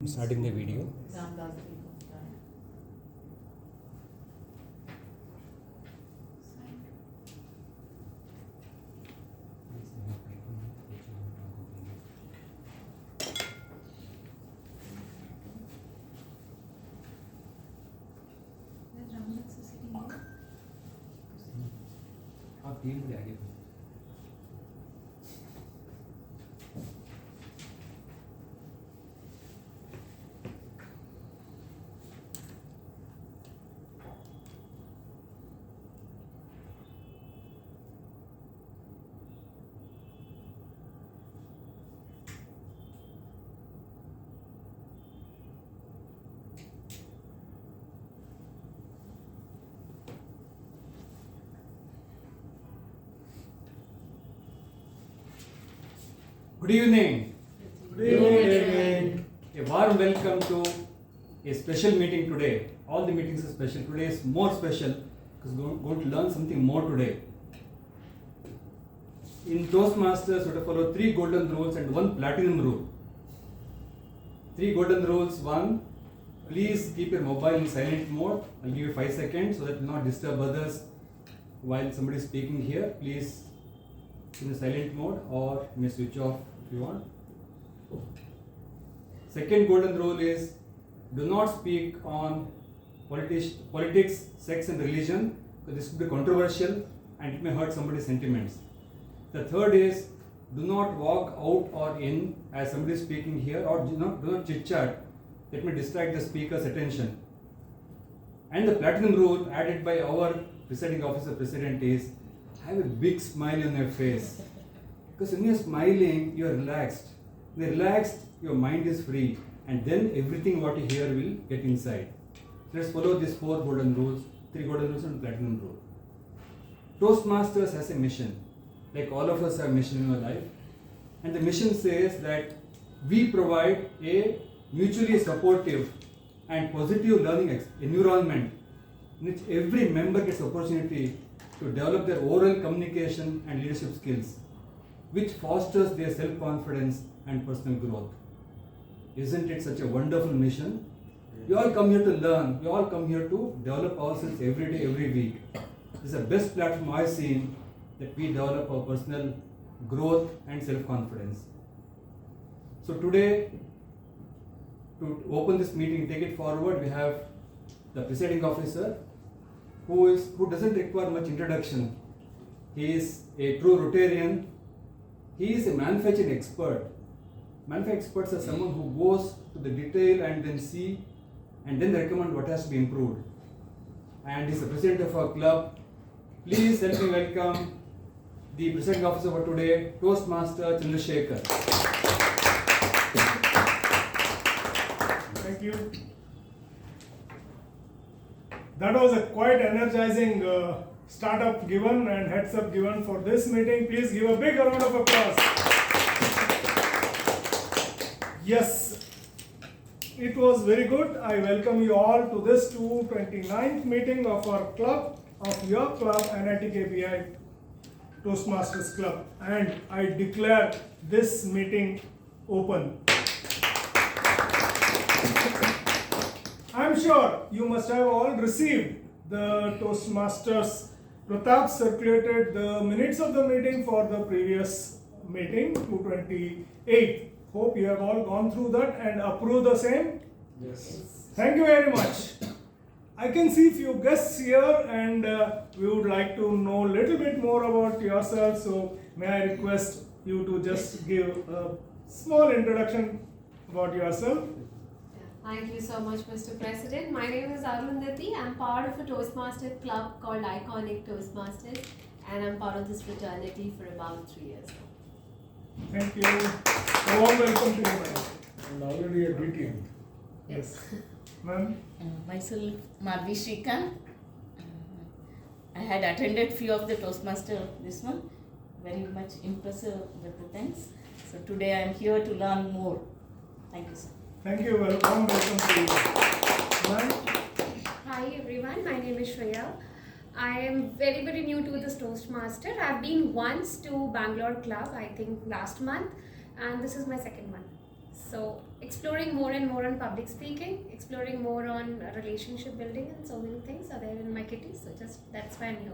Starting the video. आप team के आगे Good evening. Good evening. A warm welcome to a special meeting today. All the meetings are special. Today is more special because we're going to learn something more today. In Toastmasters, we have to follow 3 golden rules and 1 platinum rule. 3 golden rules. 1, please keep your mobile in silent mode. I'll give you 5 seconds so that you will not disturb others while somebody is speaking here. Please in the silent mode, or you may switch off if you want. Second golden rule is do not speak on politics, sex and religion, because this could be controversial and it may hurt somebody's sentiments. The third is do not walk out or in as somebody is speaking here, or do not chit chat that may distract the speaker's attention. And the platinum rule added by our presiding officer president is have a big smile on your face, because when you're smiling you are relaxed. When you're relaxed, your mind is free, and then everything what you hear will get inside. So let's follow these 4 golden rules, 3 golden rules and platinum rule. Toastmasters has a mission, like all of us have a mission in our life, and the mission says that we provide a mutually supportive and positive learning environment in which every member gets opportunity to develop their oral communication and leadership skills, which fosters their self-confidence and personal growth. Isn't it such a wonderful mission? We all come here to learn, we all come here to develop ourselves every day, every week. This is the best platform I've seen that we develop our personal growth and self-confidence. So today, to open this meeting, take it forward, we have the presiding officer, who doesn't require much introduction. He is a true Rotarian. He is a manufacturing expert. Manufacturing experts are someone who goes to the detail and then see and then recommend what has to be improved. And he is the president of our club. Please help me welcome the presiding officer for today, Toastmaster Chandrasekhar. Thank you. That was a quite energizing startup given and heads up given for this meeting. Please give a big round of applause. Yes, it was very good. I welcome you all to this 229th meeting of our club, of your club, NITK BHIVE Toastmasters Club, and I declare this meeting open. I'm sure you must have all received the Toastmasters. Pratap circulated the minutes of the meeting for the previous meeting, 228. Hope you have all gone through that and approved the same. Yes. Thank you very much. I can see few guests here, and we would like to know a little bit more about yourself. So may I request you to just give a small introduction about yourself. Thank you so much, Mr. President. My name is Arundhati. I'm part of a Toastmaster club called Iconic Toastmasters, and I'm part of this fraternity for about 3 years now. Thank you. A warm welcome to you, madam. And already a DTM. Yes. Ma'am. Myself, Madhvi Shrikant. I had attended few of the Toastmaster this one. Very much impressive with the things. So today I am here to learn more. Thank you, sir. Thank you. Warm welcome to you. Ma'am. Hi everyone, my name is Shreya. I am very new to this Toastmaster. I've been once to Bangalore Club, I think last month, and this is my second one. So exploring more and more on public speaking, exploring more on relationship building, and so many things are there in my kitty. So just that's why I'm here.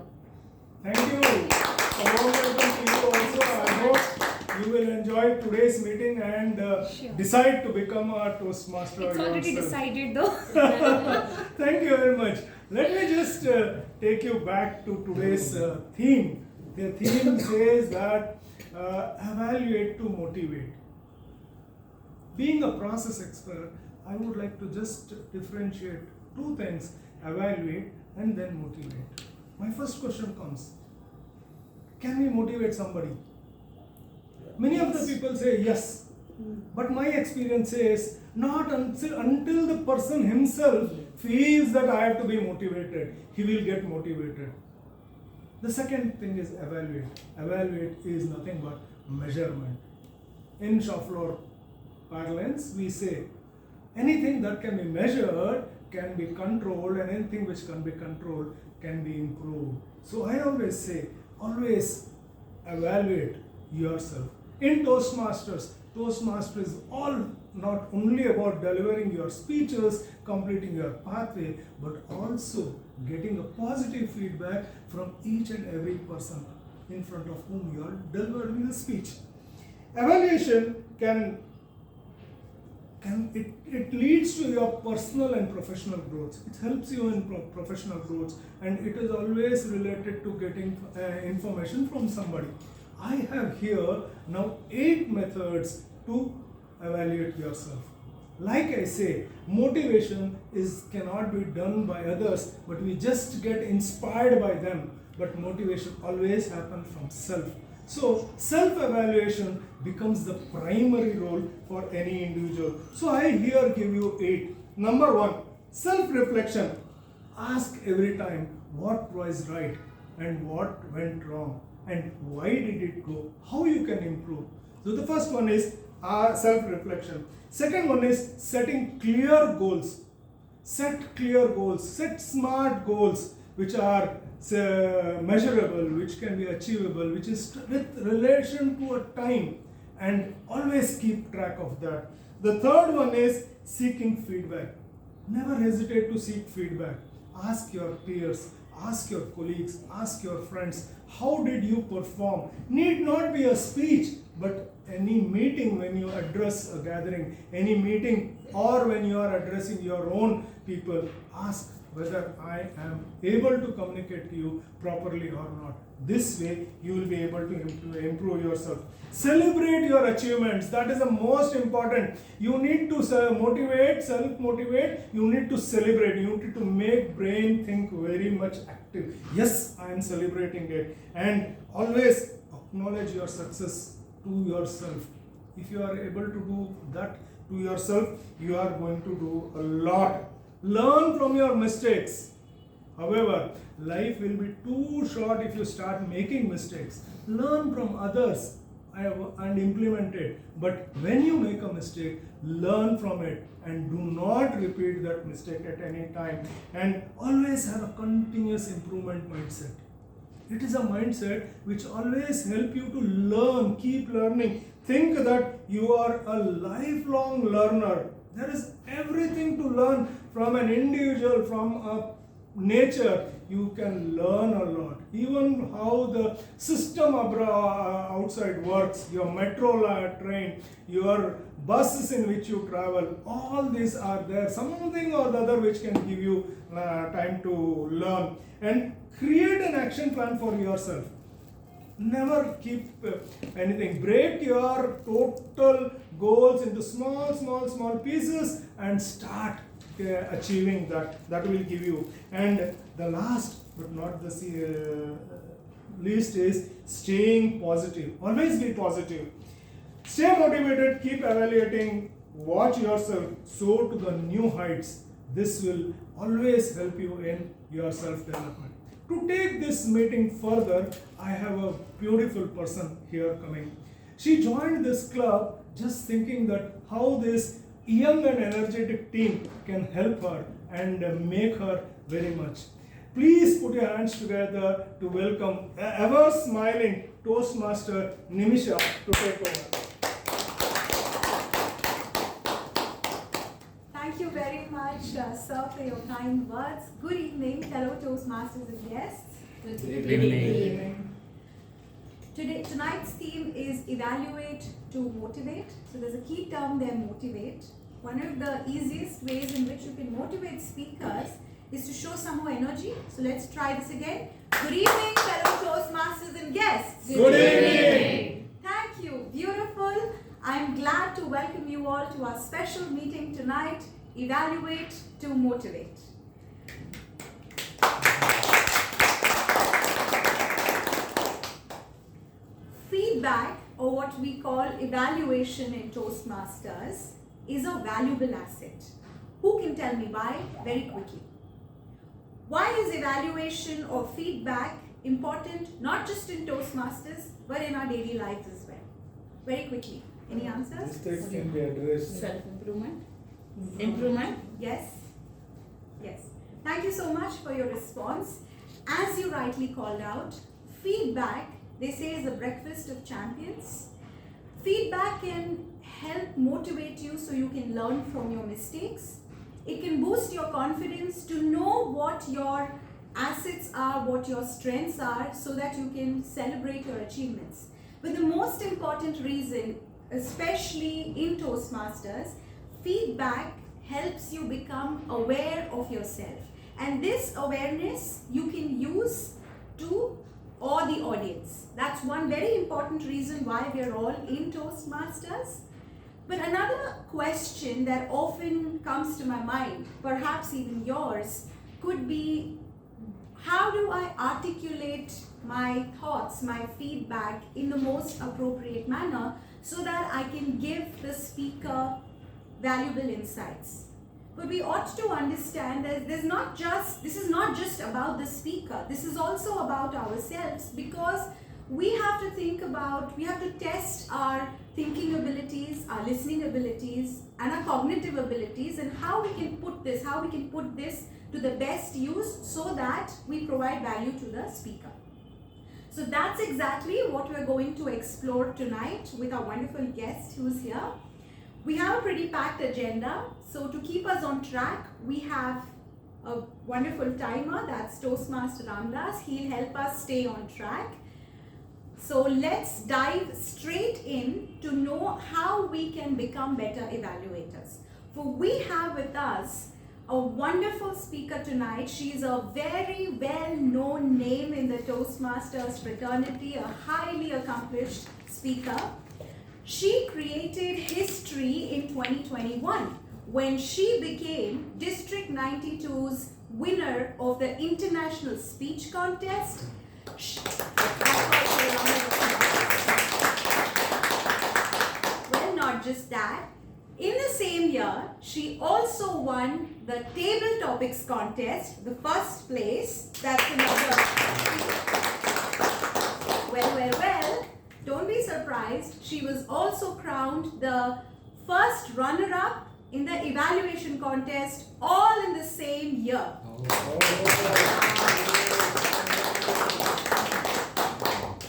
Thank you. A warm welcome to you also. I hope you will enjoy today's meeting and Sure. decide to become a Toastmaster It's already yourself. decided though. Thank you very much. Let me just take you back to today's theme. The theme says that evaluate to motivate. Being a process expert, I would like to just differentiate two things, evaluate and then motivate. My first question comes, can we motivate somebody? Many of the people say yes, but my experience says not until the person himself feels that I have to be motivated, he will get motivated. The second thing is evaluate. Evaluate is nothing but measurement. In shop floor parlance, we say anything that can be measured can be controlled, and anything which can be controlled can be improved. So I always say, always evaluate yourself. In Toastmasters is all not only about delivering your speeches, completing your pathway, but also getting a positive feedback from each and every person in front of whom you are delivering the speech. Evaluation it leads to your personal and professional growth. It helps you in professional growth, and it is always related to getting information from somebody. I have here now 8 methods to evaluate yourself. Like I say, motivation cannot be done by others, but we just get inspired by them. But motivation always happens from self. So self-evaluation becomes the primary role for any individual. So I here give you 8. Number 1, self-reflection. Ask every time what was right and what went wrong and why did it go, how you can improve. So the first one is self-reflection. Second one is setting clear goals. Set clear goals, set smart goals which are measurable, which can be achievable, which is with relation to a time, and always keep track of that. The third one is seeking feedback. Never hesitate to seek feedback. Ask your peers, ask your colleagues, ask your friends, how did you perform? Need not be a speech, but any meeting when you address a gathering, any meeting or when you are addressing your own people, ask whether I am able to communicate to you properly or not. This way you will be able to improve yourself. Celebrate your achievements. That is the most important. You need to motivate, self-motivate. You need to celebrate. You need to make brain think very much active. Yes, I am celebrating it. And always acknowledge your success to yourself. If you are able to do that to yourself, you are going to do a lot. Learn from your mistakes. However, life will be too short if you start making mistakes. Learn from others and implement it. But when you make a mistake, learn from it and do not repeat that mistake at any time. And always have a continuous improvement mindset. It is a mindset which always helps you to learn, keep learning. Think that you are a lifelong learner. There is everything to learn from an individual, from a nature. You can learn a lot. Even how the system outside works, your metro train, your buses in which you travel, all these are there. Something or the other which can give you time to learn. And create an action plan for yourself. Never keep anything. Break your total goals into small pieces and start achieving that. That will give you. And the last but not the least is staying positive. Always be positive. Stay motivated, keep evaluating, watch yourself, soar to the new heights. This will always help you in your self-development. To take this meeting further, I have a beautiful person here coming. She joined this club just thinking that how this young and energetic team can help her and make her very much. Please put your hands together to welcome ever smiling Toastmaster Nimisha to take over. Thank you very much, sir, for your kind words. Good evening, fellow Toastmasters and guests. Good evening. Tonight's theme is evaluate to motivate. So there's a key term there, motivate. One of the easiest ways in which you can motivate speakers is to show some more energy. So let's try this again. Good evening, fellow Toastmasters and guests. Good evening. Thank you. Beautiful. I'm glad to welcome you all to our special meeting tonight, Evaluate to Motivate. Feedback, or what we call evaluation in Toastmasters, is a valuable asset. Who can tell me why? Very quickly. Why is evaluation or feedback important, not just in Toastmasters, but in our daily lives as well? Very quickly. Any answers? Mistakes can be addressed. Self-improvement. Improvement. Yes? Yes. Thank you so much for your response. As you rightly called out, feedback, they say, is the breakfast of champions. Feedback can help motivate you so you can learn from your mistakes. It can boost your confidence to know what your assets are, what your strengths are, so that you can celebrate your achievements. But the most important reason, especially in Toastmasters, feedback helps you become aware of yourself. And this awareness you can use to awe the audience. That's one very important reason why we are all in Toastmasters. But another question that often comes to my mind, perhaps even yours, could be, how do I articulate my thoughts, my feedback in the most appropriate manner so that I can give the speaker valuable insights? But we ought to understand that this is not just about the speaker. This is also about ourselves, because we have to test our thinking abilities, our listening abilities, and our cognitive abilities, and how we can put this to the best use so that we provide value to the speaker. So that's exactly what we're going to explore tonight with our wonderful guest who's here. We have a pretty packed agenda, so to keep us on track, we have a wonderful timer, that's Toastmaster Ramdas. He'll help us stay on track. So let's dive straight in to know how we can become better evaluators. For we have with us a wonderful speaker tonight. She's a very well-known name in the Toastmasters fraternity, a highly accomplished speaker. She created history in 2021 when she became District 92's winner of the International Speech Contest. Well, not just that. In the same year, she also won the Table Topics Contest, the first place. That's another. Well. Don't be surprised. She was also crowned the first runner-up in the evaluation contest, all in the same year.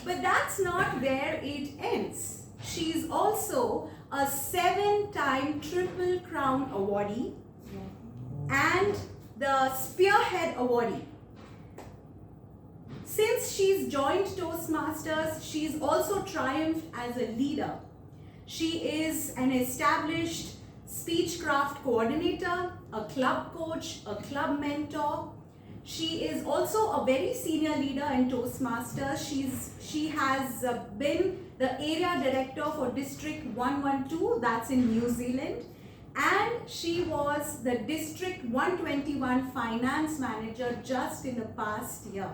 But that's not where it ends. She's also a 7-time Triple Crown awardee and the Spearhead awardee. Since she's joined Toastmasters, she's also triumphed as a leader. She is an established speechcraft coordinator, a club coach, a club mentor. She is also a very senior leader in Toastmasters. She has been the area director for District 112, that's in New Zealand. And she was the District 121 finance manager just in the past year.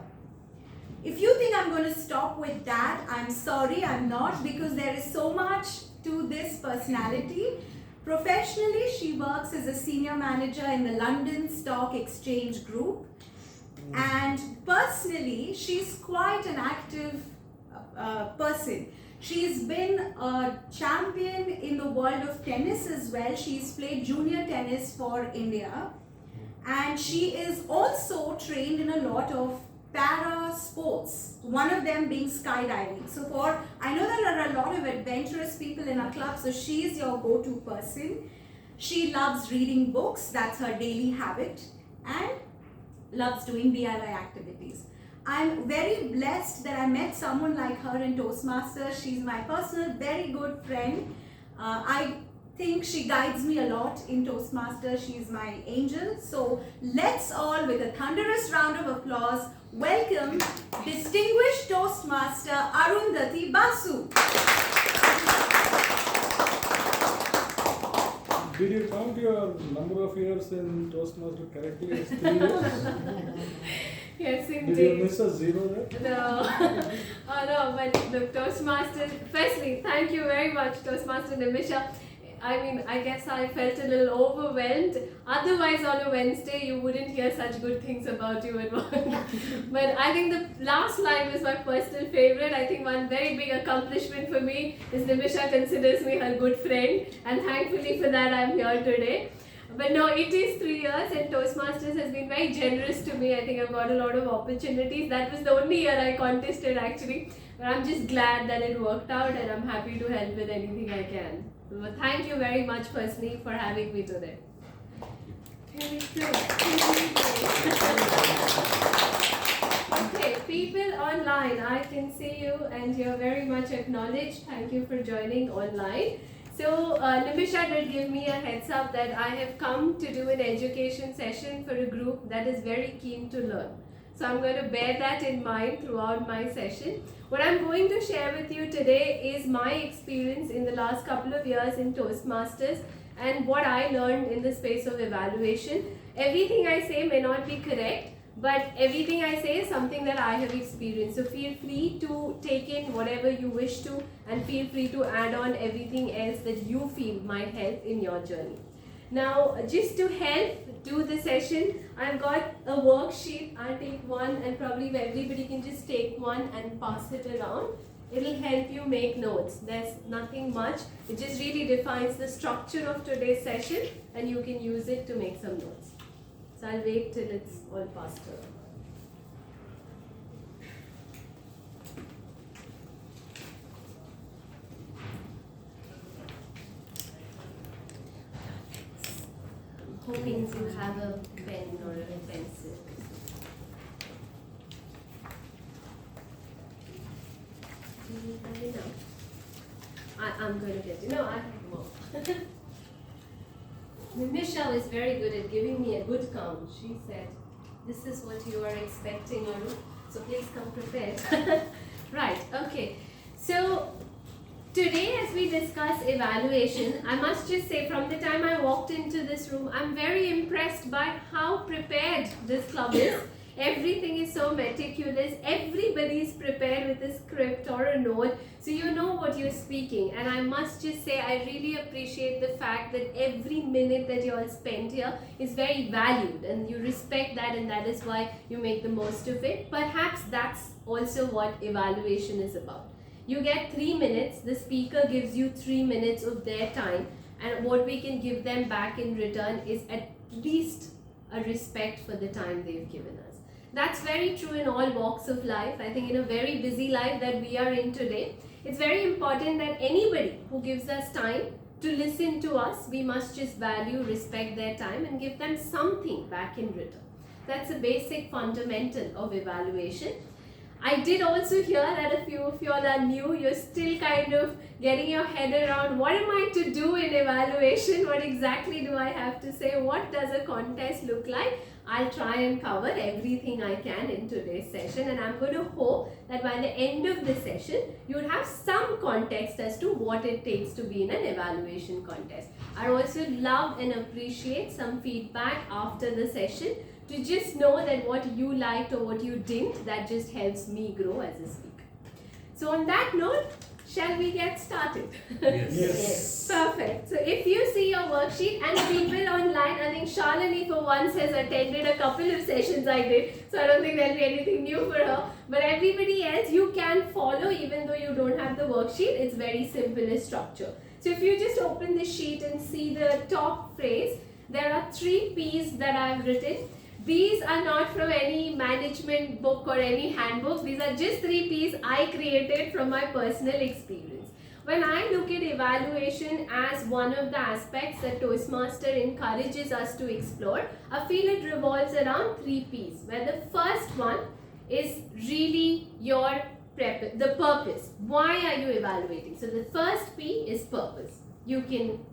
If you think I'm going to stop with that, I'm sorry, I'm not, because there is so much to this personality. Professionally, she works as a senior manager in the London Stock Exchange Group. And personally, she's quite an active person. She's been a champion in the world of tennis as well. She's played junior tennis for India. And she is also trained in a lot of para sports, one of them being skydiving. I know there are a lot of adventurous people in our club, so she's your go-to person. She loves reading books, that's her daily habit, and loves doing DIY activities. I'm very blessed that I met someone like her in Toastmasters. She's my personal, very good friend. I think she guides me a lot in Toastmasters. She's my angel. So let's all, with a thunderous round of applause, welcome distinguished Toastmaster Arundhati Basu. Did you count your number of years in Toastmaster correctly? It's 3 years. Yes, Did indeed. you miss a zero there? No, oh no, but the Toastmasters, firstly, thank you very much, Toastmaster Nimisha. I mean, I guess I felt a little overwhelmed. Otherwise, on a Wednesday, you wouldn't hear such good things about you and one. But I think the last line was my personal favorite. I think one very big accomplishment for me is Nimisha considers me her good friend, and thankfully for that, I'm here today. But no, it is 3 years, and Toastmasters has been very generous to me. I think I've got a lot of opportunities. That was the only year I contested actually. But I'm just glad that it worked out, and I'm happy to help with anything I can. So thank you very much personally for having me today. Very good. Okay, people online, I can see you and you're very much acknowledged. Thank you for joining online. So Nimisha did give me a heads up that I have come to do an education session for a group that is very keen to learn. So I'm going to bear that in mind throughout my session. What I'm going to share with you today is my experience in the last couple of years in Toastmasters and what I learned in the space of evaluation. Everything I say may not be correct, but everything I say is something that I have experienced. So feel free to take in whatever you wish to, and feel free to add on everything else that you feel might help in your journey. Now, just to help do the session, I've got a worksheet. I'll take one, and probably everybody can just take one and pass it around. It'll help you make notes. There's nothing much. It just really defines the structure of today's session, and you can use it to make some notes. So I'll wait till it's all passed around. Hoping to have a pen or a pencil. Do you have enough? I'm going to get you. No, I have more. Nimisha was very good at giving me a good count. She said, "This is what you are expecting, Aru, so please come prepared." Right, okay. So, today, as we discuss evaluation, I must just say from the time I walked into this room, I'm very impressed by how prepared this club is. Everything is so meticulous. Everybody is prepared with a script or a note, so you know what you're speaking. And I must just say, I really appreciate the fact that every minute that you all spend here is very valued, and you respect that, and that is why you make the most of it. Perhaps that's also what evaluation is about. You get 3 minutes, the speaker gives you 3 minutes of their time, and what we can give them back in return is at least a respect for the time they've given us. That's very true in all walks of life. I think in a very busy life that we are in today, it's very important that anybody who gives us time to listen to us, we must just value, respect their time, and give them something back in return. That's a basic fundamental of evaluation. I did also hear that a few of you all are new. You're still kind of getting your head around what am I to do in evaluation? What exactly do I have to say? What does a contest look like? I'll try and cover everything I can in today's session, and I'm going to hope that by the end of the session, you'll have some context as to what it takes to be in an evaluation contest. I also love and appreciate some feedback after the session, to just know that what you liked or what you didn't, that just helps me grow as a speaker. So on that note, shall we get started? Yes. Perfect. So if you see your worksheet, and people online, I think Shalini for once has attended a couple of sessions I did, so I don't think there'll be anything new for her. But everybody else, you can follow even though you don't have the worksheet. It's very simple in structure. So if you just open the sheet and see the top phrase, there are 3 P's that I've written. These are not from any management book or any handbook. These are just 3 P's I created from my personal experience. When I look at evaluation as one of the aspects that Toastmaster encourages us to explore, I feel it revolves around 3 P's, where the first one is really the purpose. Why are you evaluating? So the first P is purpose. You can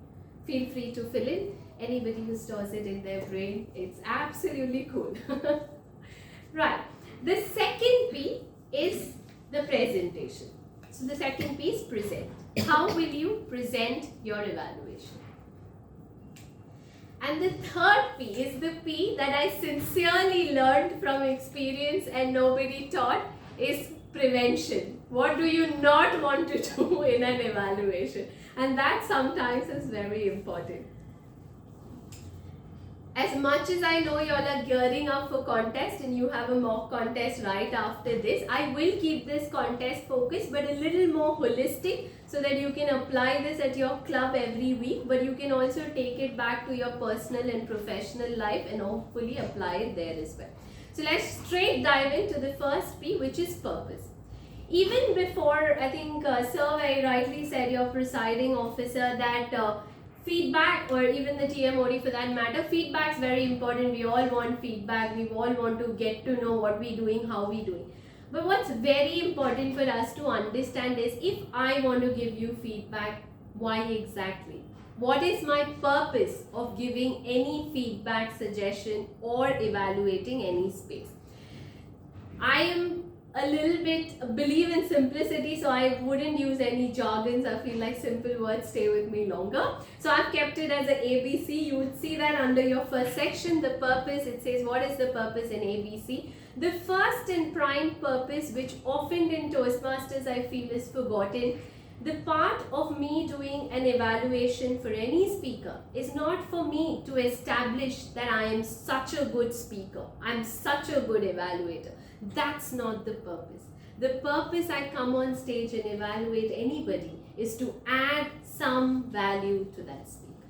feel free to fill in. Anybody who stores it in their brain, it's absolutely cool. Right. The second P is the presentation. So the second P is present. How will you present your evaluation? And the third P is the P that I sincerely learned from experience and nobody taught, is prevention. What do you not want to do in an evaluation? And that sometimes is very important. As much as I know you all are gearing up for contest and you have a mock contest right after this, I will keep this contest focused but a little more holistic so that you can apply this at your club every week, but you can also take it back to your personal and professional life and hopefully apply it there as well. So let's straight dive into the first P, which is purpose. Even before, I think Sir very rightly said, your presiding officer, that feedback, or even the TMOD for that matter, feedback is very important. We all want feedback. We all want to get to know what we're doing, how we're doing. But what's very important for us to understand is, if I want to give you feedback, why exactly? What is my purpose of giving any feedback, suggestion, or evaluating any space? I am a little bit believe in simplicity, so I wouldn't use any jargons. I feel like simple words stay with me longer. So I've kept it as an ABC. You would see that under your first section, the purpose, it says what is the purpose in ABC. The first and prime purpose, which often in Toastmasters I feel is forgotten, the part of me doing an evaluation for any speaker is not for me to establish that I am such a good speaker, I'm such a good evaluator. That's not the purpose. The purpose I come on stage and evaluate anybody is to add some value to that speaker,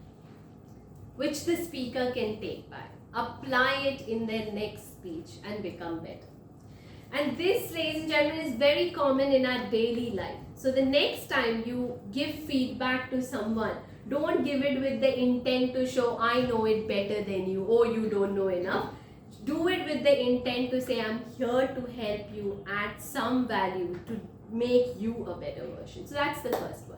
which the speaker can take back, apply it in their next speech and become better. And this, ladies and gentlemen, is very common in our daily life. So the next time you give feedback to someone, don't give it with the intent to show I know it better than you or you don't know enough. Do it with the intent to say I'm here to help you add some value to make you a better version. So that's the first one.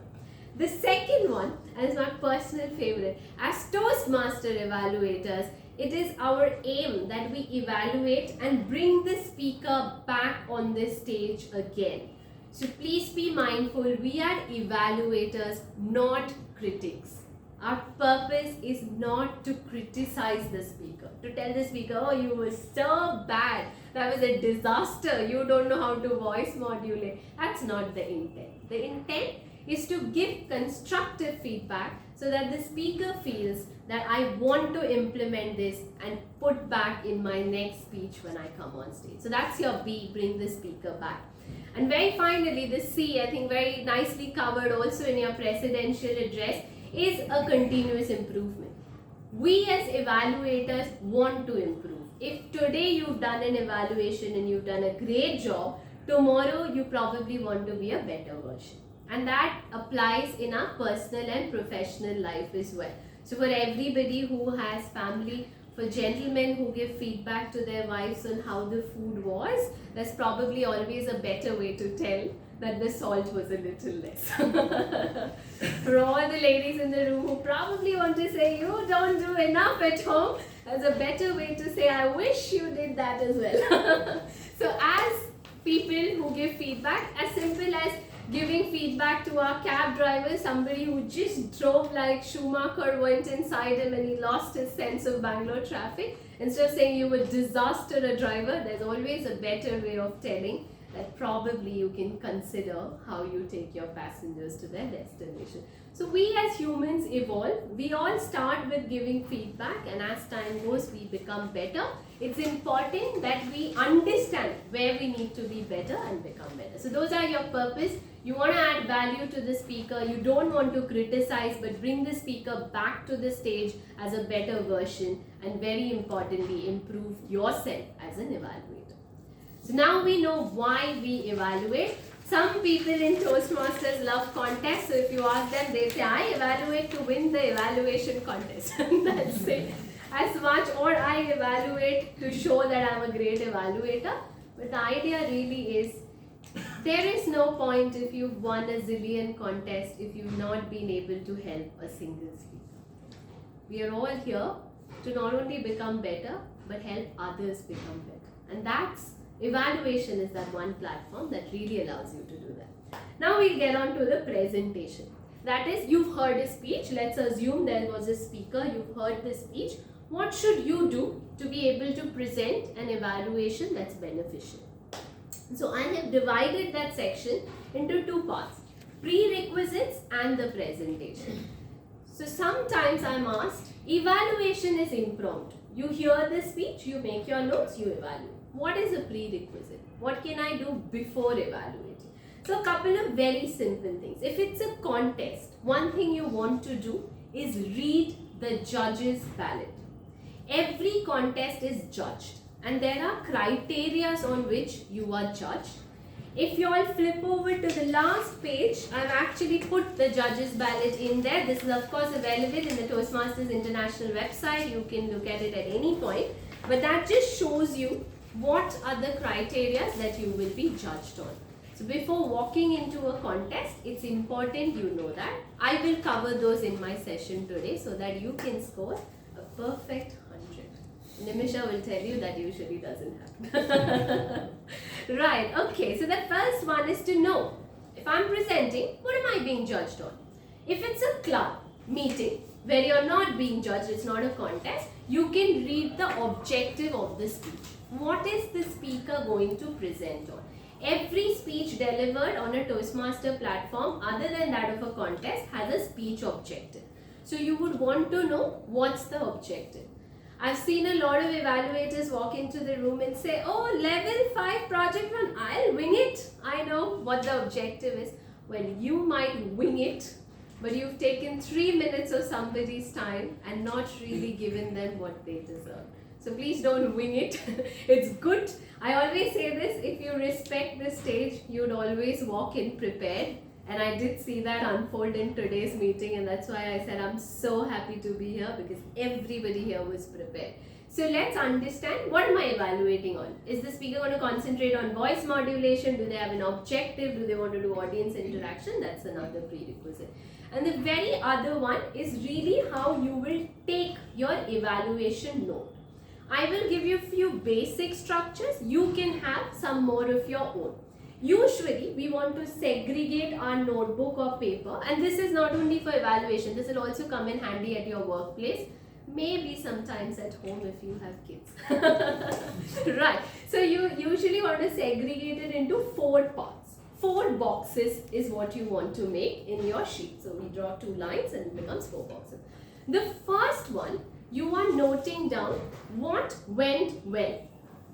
The second one, and is my personal favorite, as Toastmaster evaluators, it is our aim that we evaluate and bring the speaker back on this stage again. So please be mindful, we are evaluators, not critics. Our purpose is not to criticize the speaker, to tell the speaker, oh, you were so bad, that was a disaster, you don't know how to voice modulate. That's not the intent. The intent is to give constructive feedback so that the speaker feels that I want to implement this and put back in my next speech when I come on stage. So that's your B, bring the speaker back. And very finally, the C, I think very nicely covered also in your presidential address, is a continuous improvement. We as evaluators want to improve. If today you've done an evaluation and you've done a great job, tomorrow you probably want to be a better version. And that applies in our personal and professional life as well. So for everybody who has family, for gentlemen who give feedback to their wives on how the food was, there's probably always a better way to tell that the salt was a little less. For all the ladies in the room who probably want to say you don't do enough at home, there's a better way to say I wish you did that as well. So as people who give feedback, as simple as giving feedback to our cab driver, somebody who just drove like Schumacher went inside him and he lost his sense of Bangalore traffic. Instead of saying you were disaster a driver, there's always a better way of telling that probably you can consider how you take your passengers to their destination. So we as humans evolve. We all start with giving feedback, and as time goes we become better. It's important that we understand where we need to be better and become better. So those are your purpose. You want to add value to the speaker. You don't want to criticize but bring the speaker back to the stage as a better version, and very importantly improve yourself as an evaluator. So now we know why we evaluate. Some people in Toastmasters love contests, so if you ask them, they say, I evaluate to win the evaluation contest. That's it. As much, or I evaluate to show that I'm a great evaluator. But the idea really is, there is no point if you've won a zillion contests if you've not been able to help a single speaker. We are all here to not only become better, but help others become better. And that's, evaluation is that one platform that really allows you to do that. Now we'll get on to the presentation. That is, you've heard a speech. Let's assume there was a speaker, you've heard the speech. What should you do to be able to present an evaluation that's beneficial? So I have divided that section into two parts, prerequisites and the presentation. So sometimes I'm asked, evaluation is impromptu. You hear the speech, you make your notes, you evaluate. What is a prerequisite? What can I do before evaluating? So a couple of very simple things. If it's a contest, one thing you want to do is read the judge's ballot. Every contest is judged and there are criteria on which you are judged. If you all flip over to the last page, I've actually put the judge's ballot in there. This is of course available in the Toastmasters International website. You can look at it at any point. But that just shows you what are the criteria that you will be judged on. So before walking into a contest, it's important you know that. I will cover those in my session today so that you can score a perfect 100. Nimisha will tell you that usually doesn't happen. Right, okay, so the first one is to know, if I'm presenting, what am I being judged on? If it's a club meeting where you're not being judged, it's not a contest, you can read the objective of the speech. What is the speaker going to present on? Every speech delivered on a Toastmaster platform other than that of a contest has a speech objective. So you would want to know what's the objective. I've seen a lot of evaluators walk into the room and say, oh, level 5 project 1, I'll wing it. I know what the objective is. Well, you might wing it, but you've taken 3 minutes of somebody's time and not really given them what they deserve. So please don't wing it. It's good. I always say this, if you respect the stage, you'd always walk in prepared. And I did see that unfold in today's meeting, and that's why I said I'm so happy to be here because everybody here was prepared. So let's understand, what am I evaluating on? Is the speaker going to concentrate on voice modulation? Do they have an objective? Do they want to do audience interaction? That's another prerequisite. And the very other one is really how you will take your evaluation note. I will give you a few basic structures. You can have some more of your own. Usually, we want to segregate our notebook or paper, and this is not only for evaluation, this will also come in handy at your workplace, maybe sometimes at home if you have kids. Right, so you usually want to segregate it into 4 parts. 4 boxes is what you want to make in your sheet. So we draw 2 lines and it becomes 4 boxes. The first one, you are noting down what went well.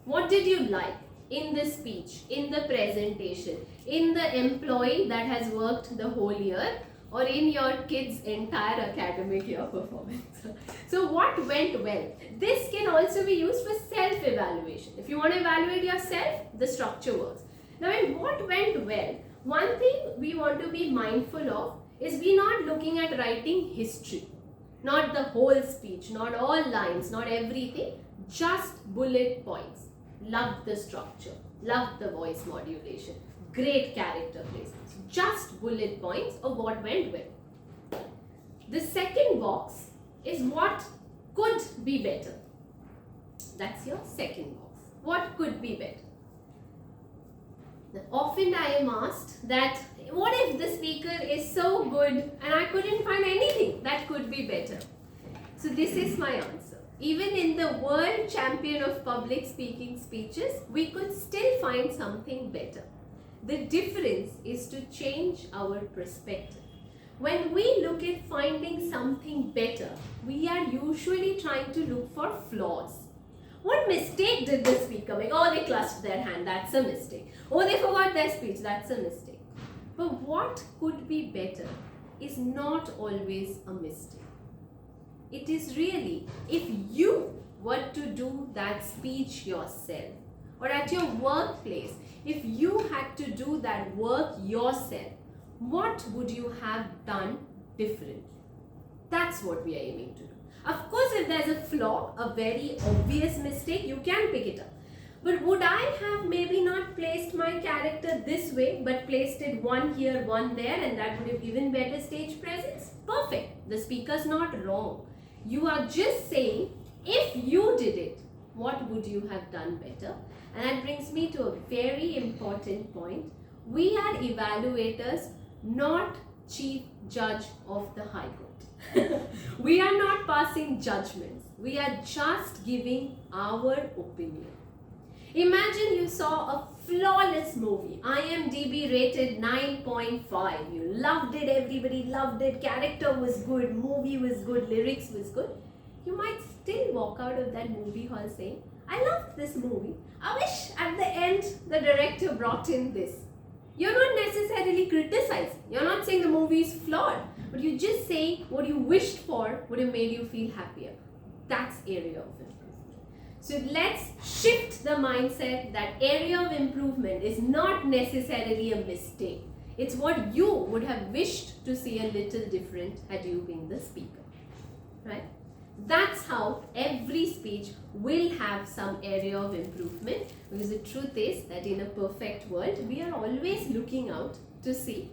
What did you like in the speech, in the presentation, in the employee that has worked the whole year, or in your kids' entire academic year performance. So what went well? This can also be used for self-evaluation. If you want to evaluate yourself, the structure works. Now in what went well, one thing we want to be mindful of is we're not looking at writing history. Not the whole speech, not all lines, not everything, just bullet points. Loved the structure, loved the voice modulation, great character placements. Just bullet points of what went well. The second box is what could be better. That's your second box. What could be better? Now, often I am asked that, what if the speaker is so good and I couldn't find anything that could be better? So this is my answer. Even in the world champion of public speaking speeches, we could still find something better. The difference is to change our perspective. When we look at finding something better, we are usually trying to look for flaws. What mistake did the speaker make? Oh, they clutched their hand, that's a mistake. Oh, they forgot their speech, that's a mistake. But what could be better is not always a mistake. It is really, if you were to do that speech yourself, or at your workplace, if you had to do that work yourself, what would you have done differently? That's what we are aiming to do. Of course, if there's a flaw, a very obvious mistake, you can pick it up. But would I have maybe not placed my character this way, but placed it one here, one there, and that would have given better stage presence? Perfect. The speaker's not wrong. You are just saying, if you did it, what would you have done better? And that brings me to a very important point. We are evaluators, not chief judge of the High Court. We are not passing judgments. We are just giving our opinion. Imagine you saw a flawless movie, IMDb rated 9.5. You loved it, everybody loved it, character was good, movie was good, lyrics was good. You might still walk out of that movie hall saying, I loved this movie. I wish at the end the director brought in this. You're not necessarily criticizing. You're not saying the movie is flawed, but you're just saying what you wished for would have made you feel happier. That's area of improvement. So let's shift the mindset that area of improvement is not necessarily a mistake. It's what you would have wished to see a little different had you been the speaker, right? That's how every speech will have some area of improvement, because the truth is that in a perfect world, we are always looking out to see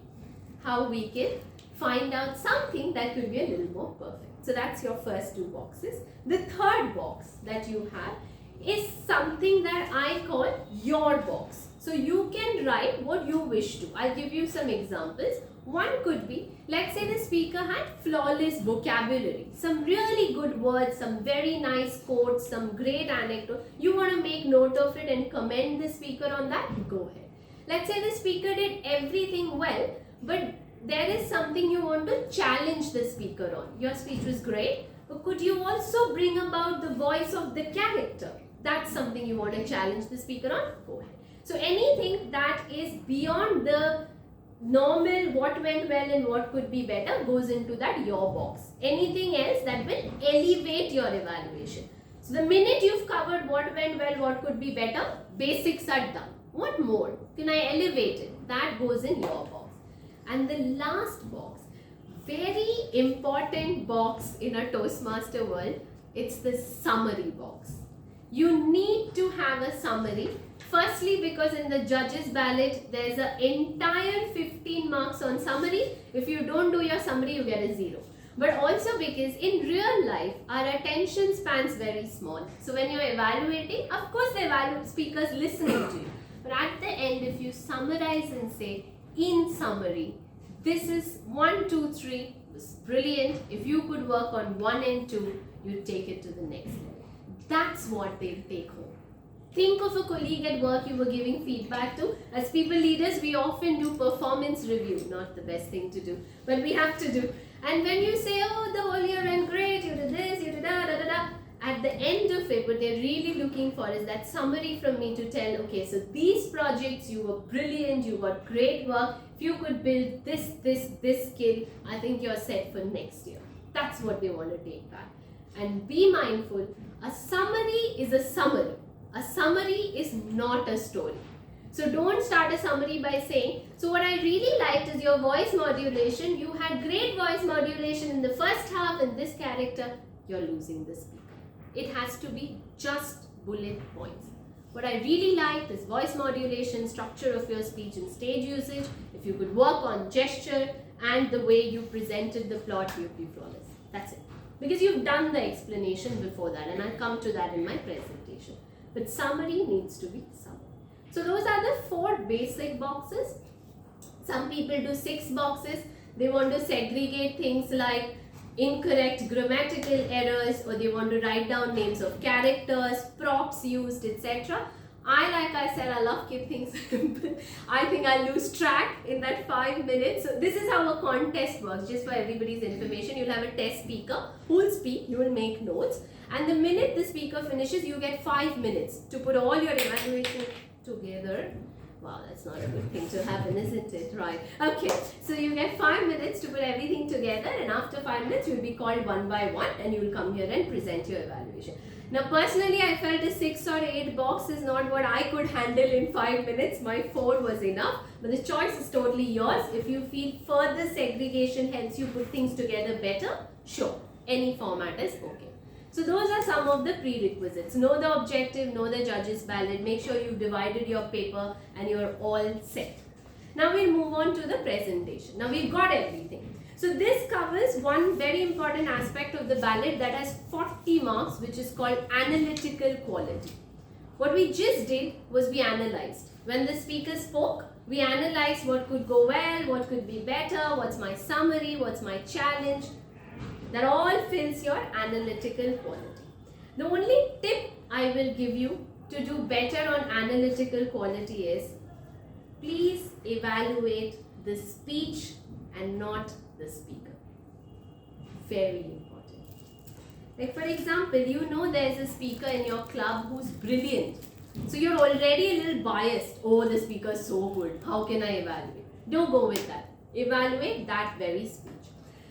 how we can find out something that could be a little more perfect. So that's your first two boxes. The third box that you have is something that I call your box. So you can write what you wish to. I'll give you some examples. One could be, let's say the speaker had flawless vocabulary, some really good words, some very nice quotes, some great anecdote. You want to make note of it and commend the speaker on that? Go ahead. Let's say the speaker did everything well, but there is something you want to challenge the speaker on. Your speech was great, but could you also bring about the voice of the character? That's something you want to challenge the speaker on? Go ahead. So anything that is beyond the normal what went well and what could be better goes into that your box. Anything else that will elevate your evaluation. So the minute you've covered what went well, what could be better, basics are done. What more? Can I elevate it? That goes in your box. And the last box, very important box in a Toastmaster world, it's the summary box. You need to have a summary. Firstly, because in the judges ballot, there's an entire 15 marks on summary. If you don't do your summary, you get a 0. But also because in real life, our attention span's very small. So when you're evaluating, of course the speaker's listening to you. But at the end, if you summarize and say, in summary, this is 1, 2, 3, it was brilliant. If you could work on 1 and 2, you take it to the next level. That's what they'll take home. Think of a colleague at work you were giving feedback to. As people leaders, we often do performance review. Not the best thing to do, but we have to do. And when you say, oh, the whole year went great, you did this, you did that, at the end of it, what they're really looking for is that summary from me to tell, okay, so these projects, you were brilliant, you got great work. If you could build this skill, I think you're set for next year. That's what they want to take back. And be mindful, a summary is a summary. A summary is not a story. So don't start a summary by saying, so what I really liked is your voice modulation. You had great voice modulation in the first half and this character, you're losing the speaker. It has to be just bullet points. What I really liked is voice modulation, structure of your speech and stage usage. If you could work on gesture and the way you presented the plot, you'd be flawless. That's it. Because you've done the explanation before that, and I'll come to that in my presentation. But summary needs to be summary. So those are the 4 basic boxes. Some people do 6 boxes. They want to segregate things like incorrect grammatical errors, or they want to write down names of characters, props used, etc. Like I said, I love keeping things simple. I think I'll lose track in that 5 minutes. So this is how a contest works, just for everybody's information. You'll have a test speaker who will speak, you will make notes. And the minute the speaker finishes, you get 5 minutes to put all your evaluation together. Wow, that's not a good thing to happen, isn't it? Right. Okay, so you get 5 minutes to put everything together, and after 5 minutes, you'll be called one by one, and you'll come here and present your evaluation. Now personally I felt a 6 or 8 box is not what I could handle in 5 minutes. My 4 was enough, but the choice is totally yours. If you feel further segregation helps you put things together better, sure, any format is okay. So those are some of the prerequisites. Know the objective, know the judge's ballot, make sure you've divided your paper and you're all set. Now we'll move on to the presentation. Now we've got everything. So this covers one very important aspect of the ballot that has 40 marks, which is called analytical quality. What we just did was we analyzed. When the speaker spoke, we analyzed what could go well, what could be better, what's my summary, what's my challenge. That all fills your analytical quality. The only tip I will give you to do better on analytical quality is please evaluate the speech and not the speaker. Very important. Like for example, you know there's a speaker in your club who's brilliant. So you're already a little biased. Oh, the speaker is so good. How can I evaluate? Don't go with that. Evaluate that very speech.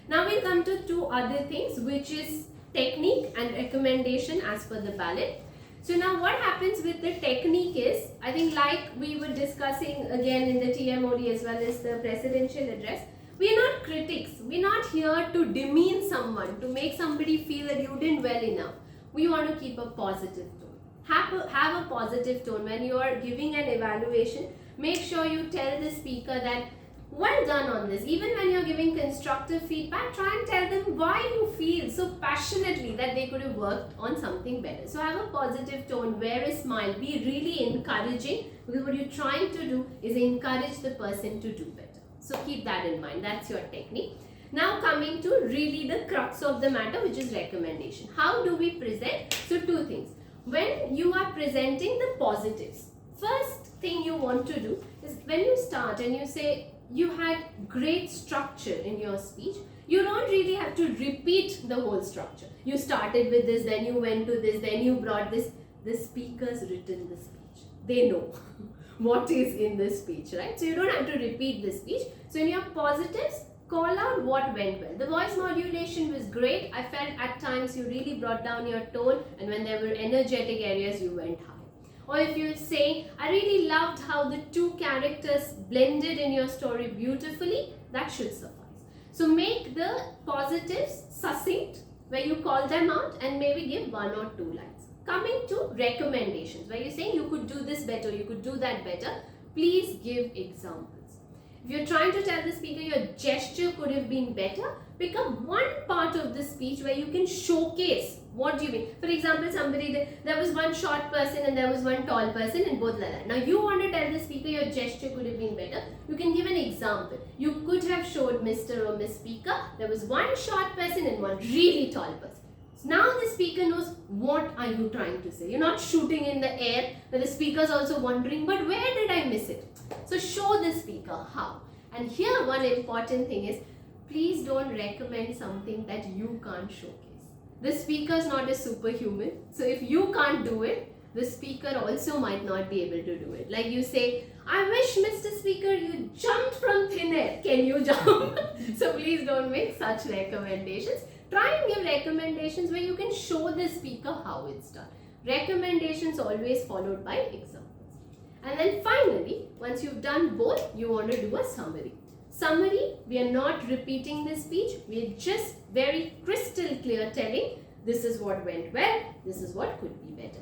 Now we'll come to two other things, which is technique and recommendation as per the ballot. So now what happens with the technique is, I think like we were discussing again in the TMOD as well as the presidential address, we are not critics. We're not here to demean someone, to make somebody feel that you didn't well enough. We want to keep a positive tone. Have a positive tone. When you are giving an evaluation, make sure you tell the speaker that well done on this. Even when you're giving constructive feedback, try and tell them why you feel so passionately that they could have worked on something better. So have a positive tone, wear a smile, be really encouraging, because what you're trying to do is encourage the person to do better. So keep that in mind. That's your technique. Now coming to really the crux of the matter, which is recommendation. How do we present? So two things. When you are presenting the positives, first thing you want to do is when you start and you say, you had great structure in your speech, you don't really have to repeat the whole structure. You started with this, then you went to this, then you brought this. The speaker's written the speech. They know what is in the speech, right? So you don't have to repeat the speech. So in your positives, call out what went well. The voice modulation was great. I felt at times you really brought down your tone, and when there were energetic areas, you went high. Or if you say, I really loved how the two characters blended in your story beautifully, that should suffice. So make the positives succinct, where you call them out and maybe give 1 or 2 lines. Coming to recommendations, where you're saying you could do this better, you could do that better, please give examples. If you're trying to tell the speaker your gesture could have been better, pick up one part of the speech where you can showcase what do you mean. For example, there was one short person and there was one tall person and both like that. Now you want to tell the speaker your gesture could have been better. You can give an example. You could have showed Mr. or Miss Speaker, there was one short person and one really tall person. So now the speaker knows what are you trying to say. You're not shooting in the air, but the speaker is also wondering, but where did I miss it? So show the speaker how. And here one important thing is, please don't recommend something that you can't showcase. The speaker is not a superhuman. So if you can't do it, the speaker also might not be able to do it. Like you say, I wish Mr. Speaker you jumped from thin air. Can you jump? So please don't make such recommendations. Try and give recommendations where you can show the speaker how it's done. Recommendations always followed by examples. And then finally, once you've done both, you want to do a summary. Summary, we are not repeating the speech. We are just very crystal clear telling this is what went well, this is what could be better.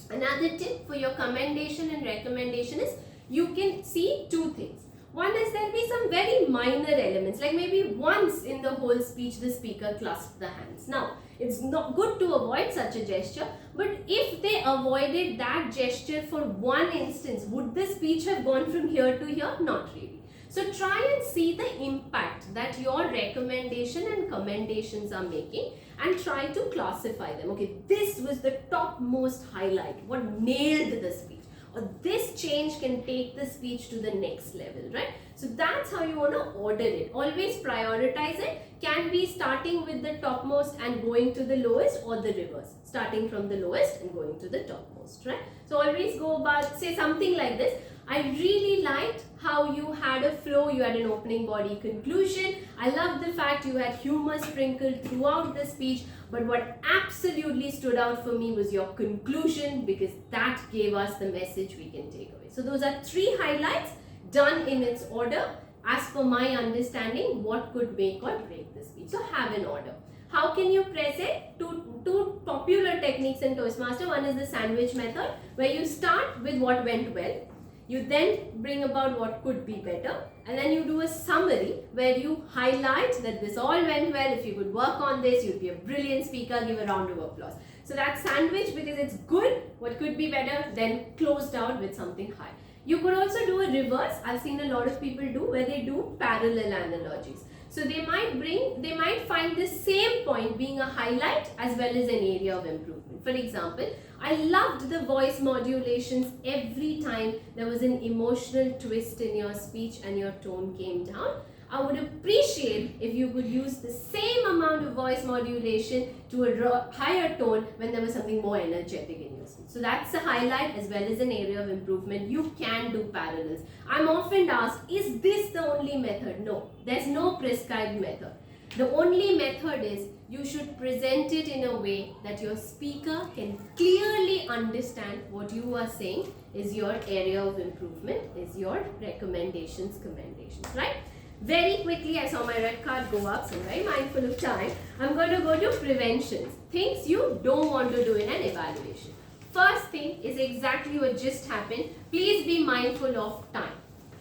Another tip for your commendation and recommendation is you can see two things. One is there'll be some very minor elements, like maybe once in the whole speech the speaker clasped the hands. Now, it's not good to avoid such a gesture, but if they avoided that gesture for one instance, would the speech have gone from here to here? Not really. So try and see the impact that your recommendation and commendations are making and try to classify them. Okay, this was the topmost highlight, what nailed the speech. Or this change can take the speech to the next level, right? So that's how you want to order it. Always prioritize it. Can be starting with the topmost and going to the lowest, or the reverse, starting from the lowest and going to the topmost, right? So always go about, say something like this: I really liked how you had a flow, you had an opening, body, conclusion. I love the fact you had humor sprinkled throughout the speech, but what absolutely stood out for me was your conclusion, because that gave us the message we can take away. So those are 3 highlights done in its order. As per my understanding, what could make or break the speech. So have an order. How can you present? Two popular techniques in Toastmaster. One is the sandwich method, where you start with what went well. You then bring about what could be better, and then you do a summary where you highlight that this all went well. If you could work on this, you'd be a brilliant speaker. Give a round of applause. So that's sandwich, because it's good, what could be better, then closed out with something high. You could also do a reverse. I've seen a lot of people do, where they do parallel analogies. So they might find the same point being a highlight as well as an area of improvement. For example, I loved the voice modulations every time there was an emotional twist in your speech and your tone came down. I would appreciate if you could use the same amount of voice modulation to a higher tone when there was something more energetic in your speech. So that's a highlight as well as an area of improvement. You can do parallels. I'm often asked, is this the only method? No, there's no prescribed method. The only method is you should present it in a way that your speaker can clearly understand what you are saying is your area of improvement, is your recommendations, commendations, right? Very quickly, I saw my red card go up, so I'm very mindful of time. I'm going to go to preventions, things you don't want to do in an evaluation. First thing is exactly what just happened. Please be mindful of time.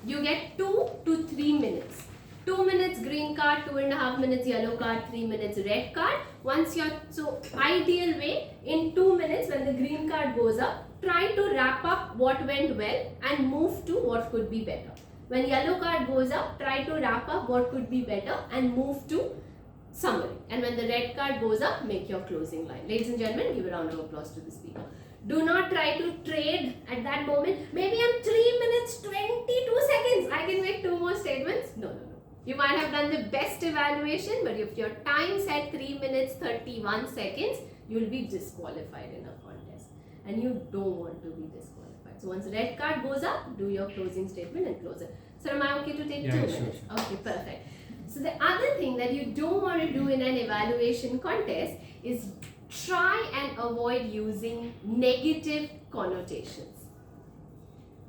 You get 2 to 3 minutes. 2 minutes green card, 2.5 minutes yellow card, 3 minutes red card. Once you're, so ideal way, in 2 minutes when the green card goes up, try to wrap up what went well and move to what could be better. When yellow card goes up, try to wrap up what could be better and move to summary. And when the red card goes up, make your closing line. Ladies and gentlemen, give a round of applause to the speaker. Do not try to trade at that moment. Maybe I'm 3 minutes, 22 seconds. I can make 2 more statements. No. You might have done the best evaluation, but if your time said 3 minutes, 31 seconds, you'll be disqualified in a contest. And you don't want to be disqualified. So once the red card goes up, do your closing statement and close it. Sir, am I okay to take 2 minutes? Sure. Okay, perfect. So the other thing that you don't want to do in an evaluation contest is try and avoid using negative connotations.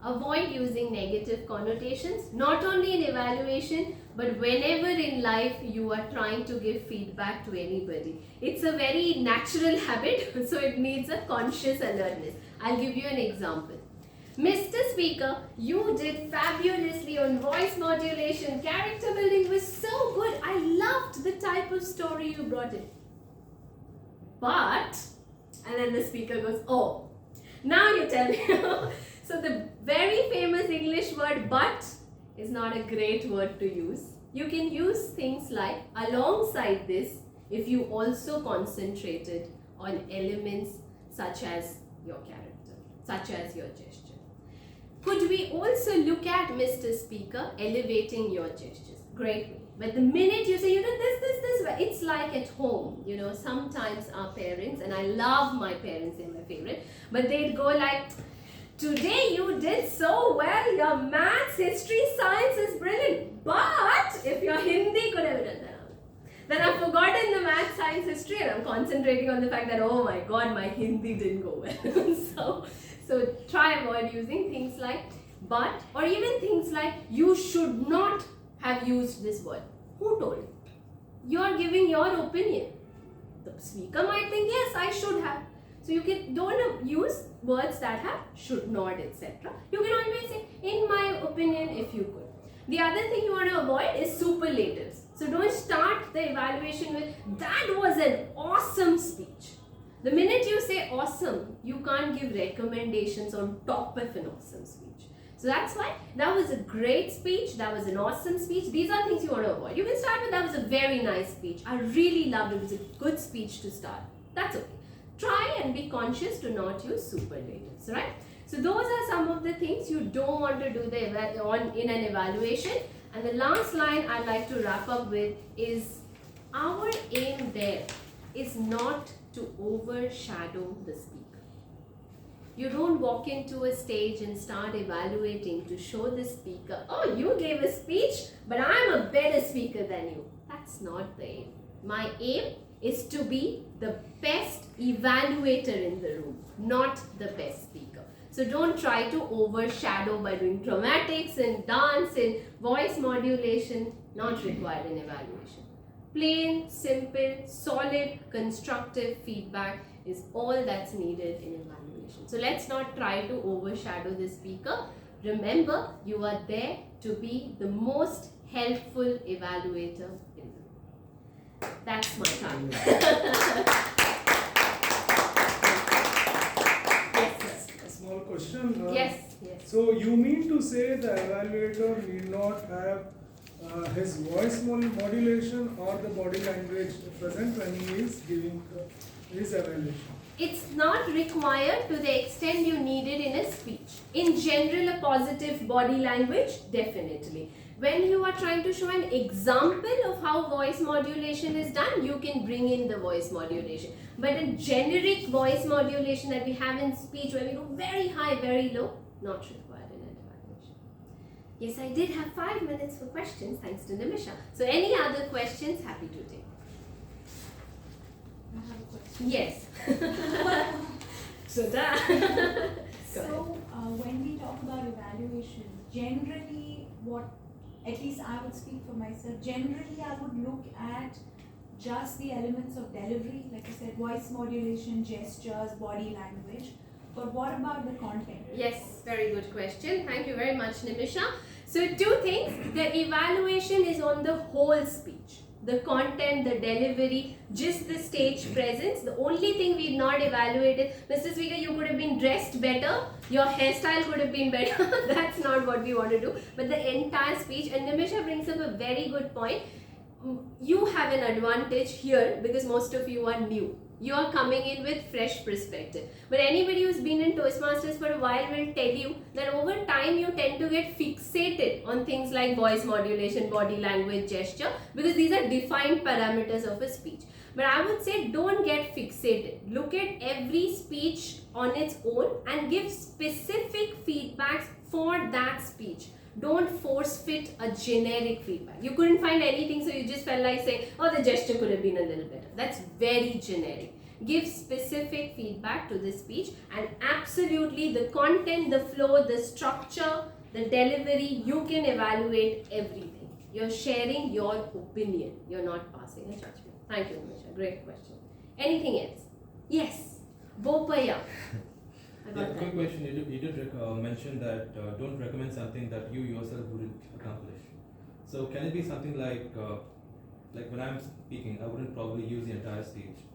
Avoid using negative connotations, not only in evaluation, but whenever in life you are trying to give feedback to anybody. It's a very natural habit, so it needs a conscious alertness. I'll give you an example. Mr. Speaker, you did fabulously on voice modulation. Character building was so good. I loved the type of story you brought in. But, and then the speaker goes, oh, now you tell me. So the very famous English word but is not a great word to use. You can use things like alongside this if you also concentrated on elements such as your character, such as your gesture. Could we also look at, Mr. Speaker, elevating your gestures? Great way. But the minute you say, this way, it's like at home. Sometimes our parents, and I love my parents, they're my favorite, but they'd go like, today you did so well, your maths, history, science is brilliant, but if your Hindi could have done that. Then I've forgotten the maths, science, history, and I'm concentrating on the fact that, oh my God, my Hindi didn't go well. So try avoid using things like but, or even things like you should not have used this word. Who told you? You're giving your opinion. The speaker might think, yes, I should have. So you don't use words that have should not, etc. You can always say, in my opinion, if you could. The other thing you want to avoid is superlatives. So don't start the evaluation with, that was an awesome speech. The minute you say awesome, you can't give recommendations on top of an awesome speech. So that's why that was a great speech, that was an awesome speech. These are things you want to avoid. You can start with that was a very nice speech. I really loved it. It was a good speech to start. That's okay. Try and be conscious to not use superlatives, right? So those are some of the things you don't want to do in an evaluation. And the last line I'd like to wrap up with is our aim there is not to overshadow the speaker. You don't walk into a stage and start evaluating to show the speaker, oh, you gave a speech, but I'm a better speaker than you. That's not the aim. My aim is to be the best evaluator in the room, not the best speaker. So don't try to overshadow by doing dramatics and dance and voice modulation, not required in evaluation. Plain, simple, solid, constructive feedback is all that's needed in evaluation. So let's not try to overshadow the speaker. Remember, you are there to be the most helpful evaluator in the room. That's my time. Yes, A small question. sir. Yes. So you mean to say the evaluator need not have his voice modulation or the body language present when he is giving his evaluation? It's not required to the extent you need it in a speech. In general, a positive body language, definitely. When you are trying to show an example of how voice modulation is done, you can bring in the voice modulation. But a generic voice modulation that we have in speech where we go very high, very low, not required in an evaluation. Yes, I did have 5 minutes for questions thanks to Nimisha. So any other questions, happy to take. I have a question. Yes. So that. So when we talk about evaluation, generally at least I would speak for myself, generally I would look at just the elements of delivery, like I said, voice modulation, gestures, body language. But what about the content? Yes, very good question. Thank you very much, Nimisha. So 2 things. The evaluation is on the whole speech. The content, the delivery, just the stage presence. The only thing we've not evaluated, Mr. Speaker, you could have been dressed better, your hairstyle could have been better. That's not what we want to do. But the entire speech, and Nimisha brings up a very good point. You have an advantage here because most of you are new. You are coming in with fresh perspective. But anybody who's been in Toastmasters for a while will tell you that over time you tend to get fixated on things like voice modulation, body language, gesture, because these are defined parameters of a speech. But I would say don't get fixated. Look at every speech on its own and give specific feedbacks for that speech. Don't force fit a generic feedback. You couldn't find anything, so you just felt like saying, oh, the gesture could have been a little better. That's very generic. Give specific feedback to the speech, and absolutely the content, the flow, the structure, the delivery, you can evaluate everything. You're sharing your opinion. You're not passing a judgment. Thank you, Nisha. Great question. Anything else? Yes. Bopaya. Quick question. You did mention that don't recommend something that you yourself wouldn't accomplish. So can it be something like when I'm speaking, I wouldn't probably use the entire speech,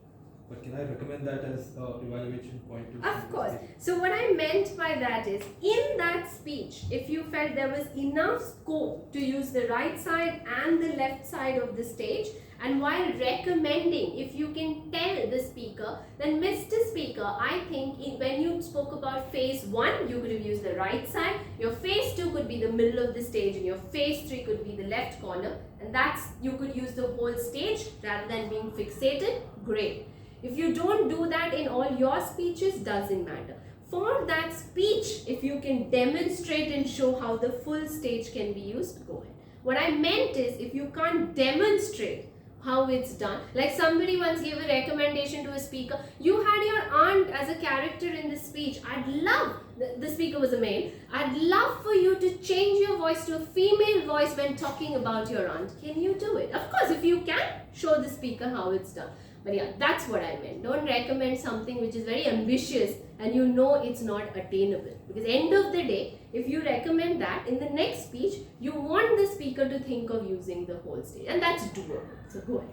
but can I recommend that as an evaluation point to? Of course. So what I meant by that is, in that speech, if you felt there was enough scope to use the right side and the left side of the stage, and while recommending, if you can tell the speaker, then Mr. Speaker, I think when you spoke about phase 1, you could have used the right side, your phase 2 could be the middle of the stage, and your phase 3 could be the left corner, and you could use the whole stage rather than being fixated. Great. If you don't do that in all your speeches, doesn't matter. For that speech, if you can demonstrate and show how the full stage can be used, go ahead. What I meant is, if you can't demonstrate how it's done, like somebody once gave a recommendation to a speaker, you had your aunt as a character in the speech. I'd love, the speaker was a male, I'd love for you to change your voice to a female voice when talking about your aunt. Can you do it? Of course, if you can, show the speaker how it's done. But yeah, that's what I meant. Don't recommend something which is very ambitious and you know it's not attainable. Because end of the day, if you recommend that, in the next speech, you want the speaker to think of using the whole stage. And that's doable. So go ahead.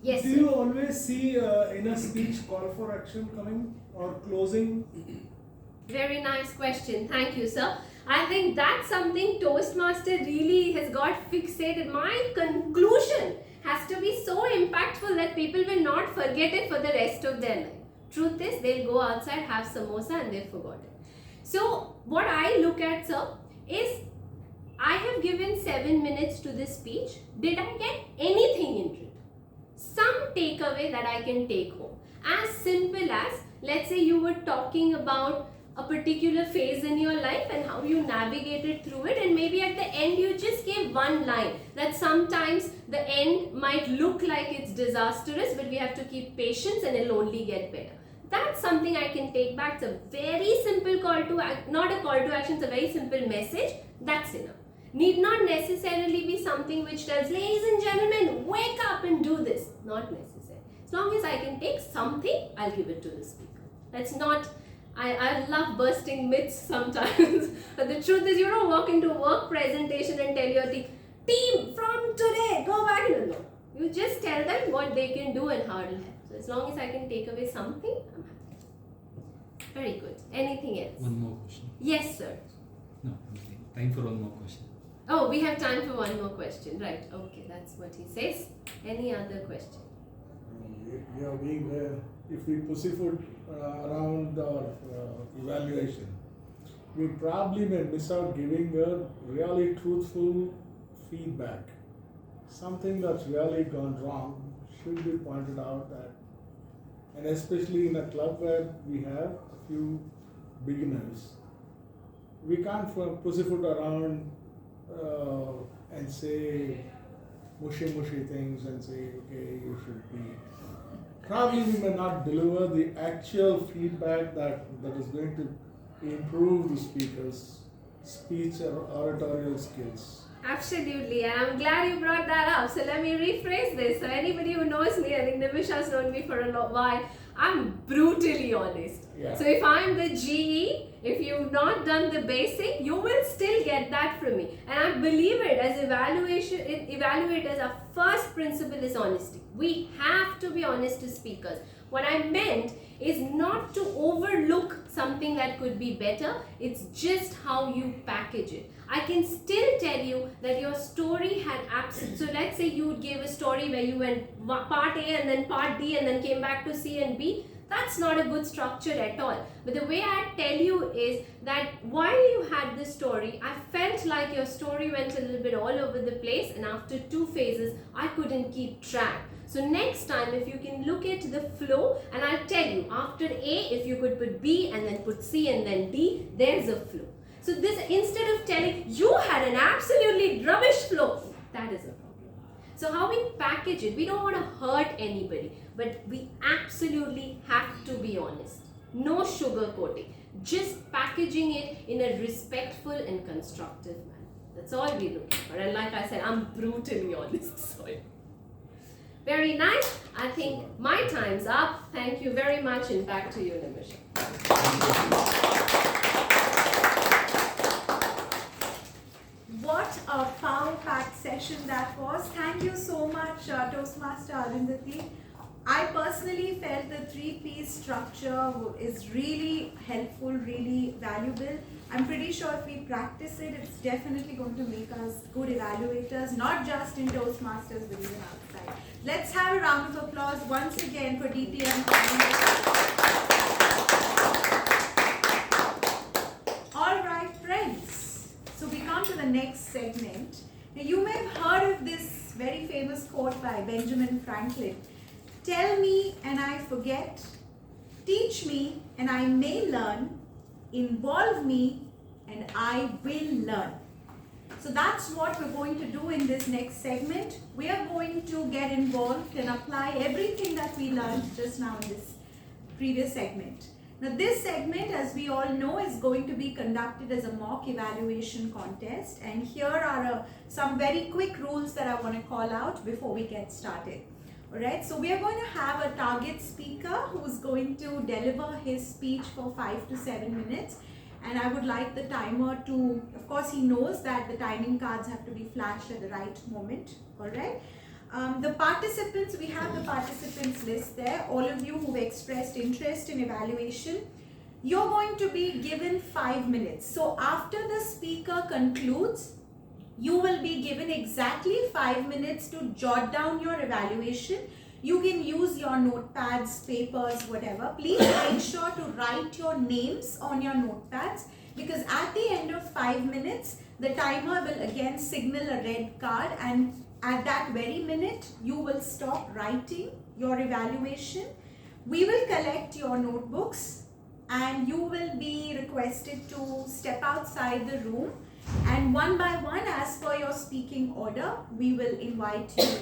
Yes, Do you always see in a speech call for action coming or closing? Very nice question. Thank you, sir. I think that's something Toastmaster really has got fixated. My conclusion has to be so impactful that people will not forget it for the rest of their life. Truth is, they'll go outside, have samosa, and they've forgotten. So what I look at, sir, is I have given 7 minutes to this speech. Did I get anything in it? Some takeaway that I can take home. As simple as, let's say you were talking about a particular phase in your life and how you navigated through it, and maybe at the end you just gave one line that sometimes the end might look like it's disastrous, but we have to keep patience and it'll only get better. That's something I can take back. It's a very simple call to act, not a call to action, it's a very simple message. That's enough. Need not necessarily be something which tells, ladies and gentlemen, wake up and do this. Not necessary. As long as I can take something, I'll give it to the speaker. That's not, I love bursting myths sometimes. But the truth is, you don't walk into a work presentation and tell your team from today, go back and no. You just tell them what they can do and how it'll help. So as long as I can take away something, I'm happy. Very good. Anything else? One more question. Yes, sir. No, okay. Time for one more question. Oh, we have time for one more question. Right. Okay, that's what he says. Any other question? Yeah, if we pussyfoot around our evaluation, we probably may miss out giving a really truthful feedback. Something that's really gone wrong should be pointed out, that, and especially in a club where we have a few beginners, we can't pussyfoot around and say mushy things and say, okay, you should be. Probably we may not deliver the actual feedback that is going to improve the speaker's speech or oratorial skills. Absolutely, and I'm glad you brought that up. So let me rephrase this. So anybody who knows me, I think Nimisha's known me for a while, I'm brutally honest. Yeah. So if I'm the GE, if you've not done the basic, you will still get that from me. And I believe it, as evaluators, our first principle is honesty. We have to be honest to speakers. What I meant is not to overlook something that could be better, it's just how you package it. I can still tell you that your story had so let's say you gave a story where you went part A and then part D and then came back to C and B. That's not a good structure at all. But the way I tell you is that while you had this story, I felt like your story went a little bit all over the place, and after 2 phases, I couldn't keep track. So next time, if you can look at the flow, and I'll tell you, after A, if you could put B and then put C and then D, there's a flow. So this, instead of telling, you had an absolutely rubbish flow, that is a problem. So how we package it, we don't want to hurt anybody, but we absolutely have to be honest. No sugarcoating, just packaging it in a respectful and constructive manner. That's all we look for. And like I said, I'm brutally honest. Sorry. Very nice. I think my time's up. Thank you very much, and back to you, Nimisha. What a power-packed session that was. Thank you so much, Toastmaster Arundhati. I personally felt the 3-piece structure is really helpful, really valuable. I'm pretty sure if we practice it, it's definitely going to make us good evaluators, not just in Toastmasters, but even outside. Let's have a round of applause once again for DTM. All right, friends. So we come to the next segment. Now, you may have heard of this very famous quote by Benjamin Franklin. Tell me and I forget, teach me and I may learn, involve me and I will learn. So that's what we're going to do in this next segment. We are going to get involved and apply everything that we learned just now in this previous segment. Now this segment, as we all know, is going to be conducted as a mock evaluation contest, and here are some very quick rules that I want to call out before we get started. Alright, so we are going to have a target speaker who's going to deliver his speech for 5 to 7 minutes, and I would like the timer to, of course he knows that the timing cards have to be flashed at the right moment. Alright, the participants, we have the participants list there. All of you who've expressed interest in evaluation, you're going to be given 5 minutes. So after the speaker concludes, you will be given exactly 5 minutes to jot down your evaluation. You can use your notepads, papers, whatever. Please make sure to write your names on your notepads, because at the end of 5 minutes, the timer will again signal a red card, and at that very minute, you will stop writing your evaluation. We will collect your notebooks and you will be requested to step outside the room, and one by one, as per your speaking order, we will invite you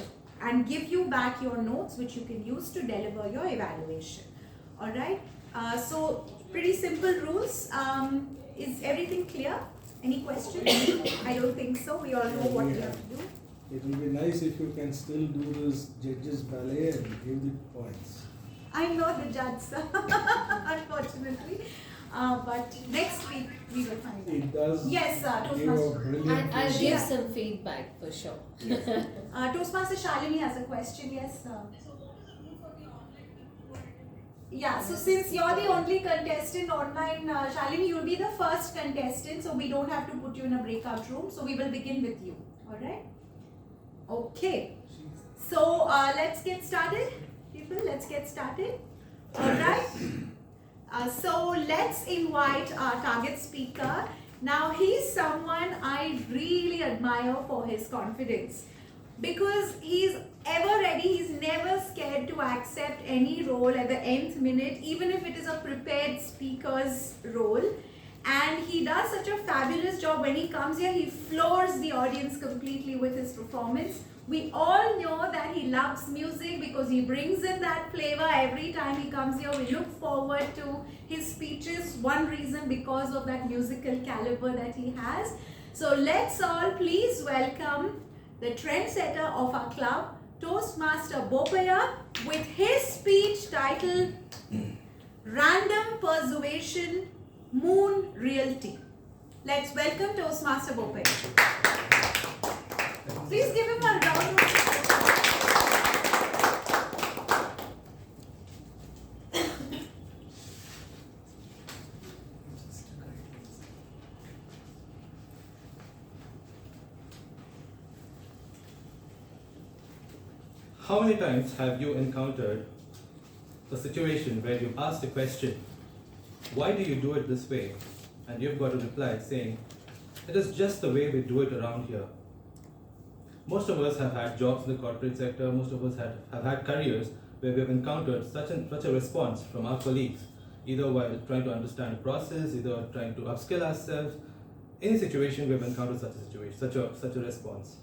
and give you back your notes, which you can use to deliver your evaluation. Alright, so pretty simple rules. Is everything clear? Any questions? I don't think so. We all know what we have to do. It will be nice if you can still do this judges ballet and give the points. I'm not the judge, sir, unfortunately. But next week we will find out. It does Yes, give a Toastmaster. brilliant I'll give Yeah. some feedback for sure. Toastmaster Shalini has a question. Yes. Yeah, so since you're the only contestant online, Shalini, you'll be the first contestant, so we don't have to put you in a breakout room. So we will begin with you. Alright? Okay. So let's get started. People, let's get started. Alright? So let's invite our target speaker. Now he's someone I really admire for his confidence, because he's ever ready. He's never scared to accept any role at the nth minute, even if it is a prepared speaker's role. And he does such a fabulous job. When he comes here, he floors the audience completely with his performance. We all know that he loves music because he brings in that flavor every time he comes here. We look forward to his speeches. One reason, because of that musical caliber that he has. So let's all please welcome the trendsetter of our club, Toastmaster Bopaya, with his speech titled Random Persuasion Moon Realty. Let's welcome Toastmaster Bopaya. Please give him a round of applause. How many times have you encountered a situation where you asked a question, why do you do it this way? And you've got a reply saying, it is just the way we do it around here. Most of us have had jobs in the corporate sector, most of us have had careers where we have encountered such a response from our colleagues, either while trying to understand a process, either trying to upskill ourselves. Any situation we have encountered such a situation, such a response.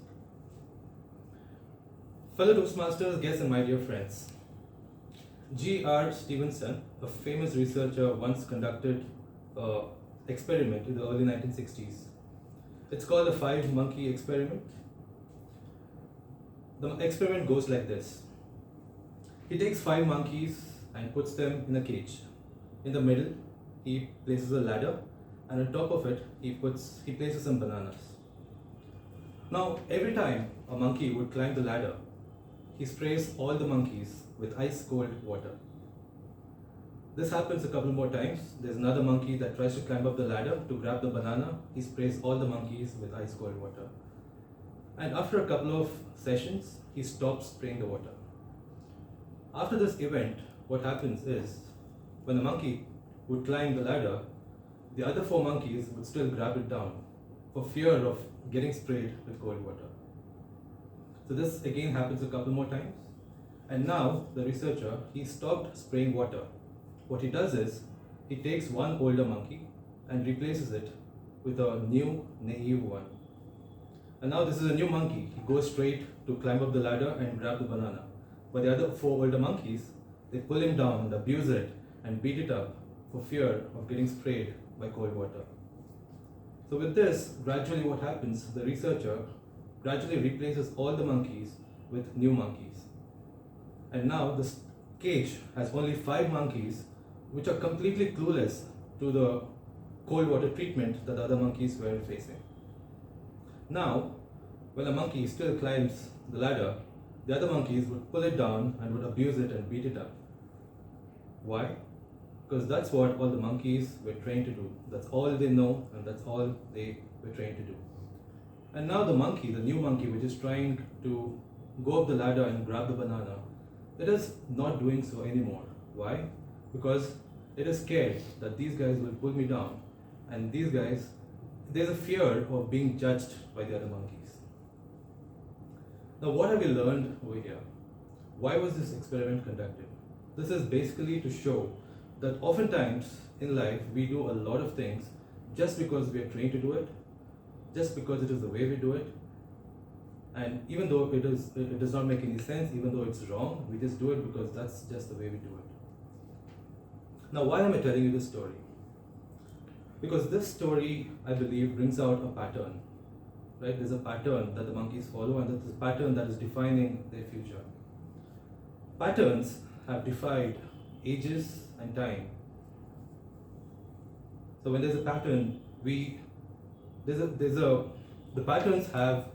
Fellow Toastmasters, guests and my dear friends, G.R. Stevenson, a famous researcher, once conducted an experiment in the early 1960s. It's called the 5-monkey experiment. The experiment goes like this. He takes 5 monkeys and puts them in a cage. In the middle, he places a ladder, and on top of it, he places some bananas. Now, every time a monkey would climb the ladder, he sprays all the monkeys with ice cold water. This happens a couple more times. There's another monkey that tries to climb up the ladder to grab the banana. He sprays all the monkeys with ice cold water. And after a couple of sessions, he stops spraying the water. After this event, what happens is, when the monkey would climb the ladder, the other 4 monkeys would still grab it down for fear of getting sprayed with cold water. So this again happens a couple more times. And now the researcher, he stopped spraying water. What he does is, he takes one older monkey and replaces it with a new, naive one. And now this is a new monkey. He goes straight to climb up the ladder and grab the banana. But the other 4 older monkeys, they pull him down and abuse it and beat it up for fear of getting sprayed by cold water. So with this, gradually what happens, the researcher gradually replaces all the monkeys with new monkeys. And now this cage has only 5 monkeys which are completely clueless to the cold water treatment that the other monkeys were facing. Now, when a monkey still climbs the ladder, the other monkeys would pull it down and would abuse it and beat it up. Why? Because that's what all the monkeys were trained to do. That's all they know, and that's all they were trained to do. And now the monkey, the new monkey, which is trying to go up the ladder and grab the banana, it is not doing so anymore. Why? Because it is scared that these guys will pull me down, and these guys, there's a fear of being judged by the other monkeys. Now, what have we learned over here? Why was this experiment conducted? This is basically to show that oftentimes in life we do a lot of things just because we are trained to do it, just because it is the way we do it, and even though it does not make any sense, even though it's wrong, we just do it because that's just the way we do it. Now, why am I telling you this story? Because this story, I believe, brings out a pattern, right? There's a pattern that the monkeys follow, and there's a pattern that is defining their future. Patterns have defied ages and time. So when there's a pattern, the patterns have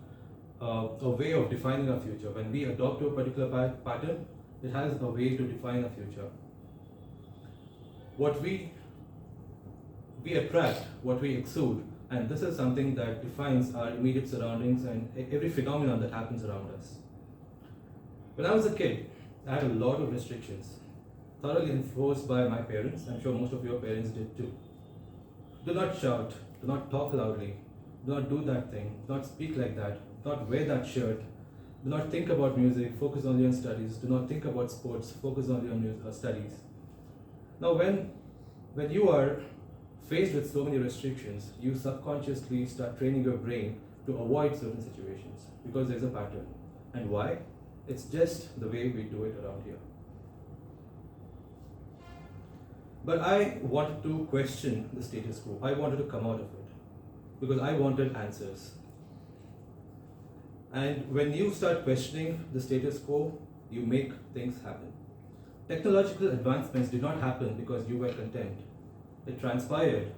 a way of defining our future. When we adopt a particular pattern, it has a way to define our future. What we attract, what we exude, and this is something that defines our immediate surroundings and every phenomenon that happens around us. When I was a kid, I had a lot of restrictions, thoroughly enforced by my parents. I'm sure most of your parents did too. Do not shout, do not talk loudly, do not do that thing, do not speak like that, do not wear that shirt, do not think about music, focus only on studies, do not think about sports, focus only on studies. Now when you are faced with so many restrictions, you subconsciously start training your brain to avoid certain situations because there's a pattern. And why? It's just the way we do it around here. But I wanted to question the status quo. I wanted to come out of it because I wanted answers. And when you start questioning the status quo, you make things happen. Technological advancements did not happen because you were content. It transpired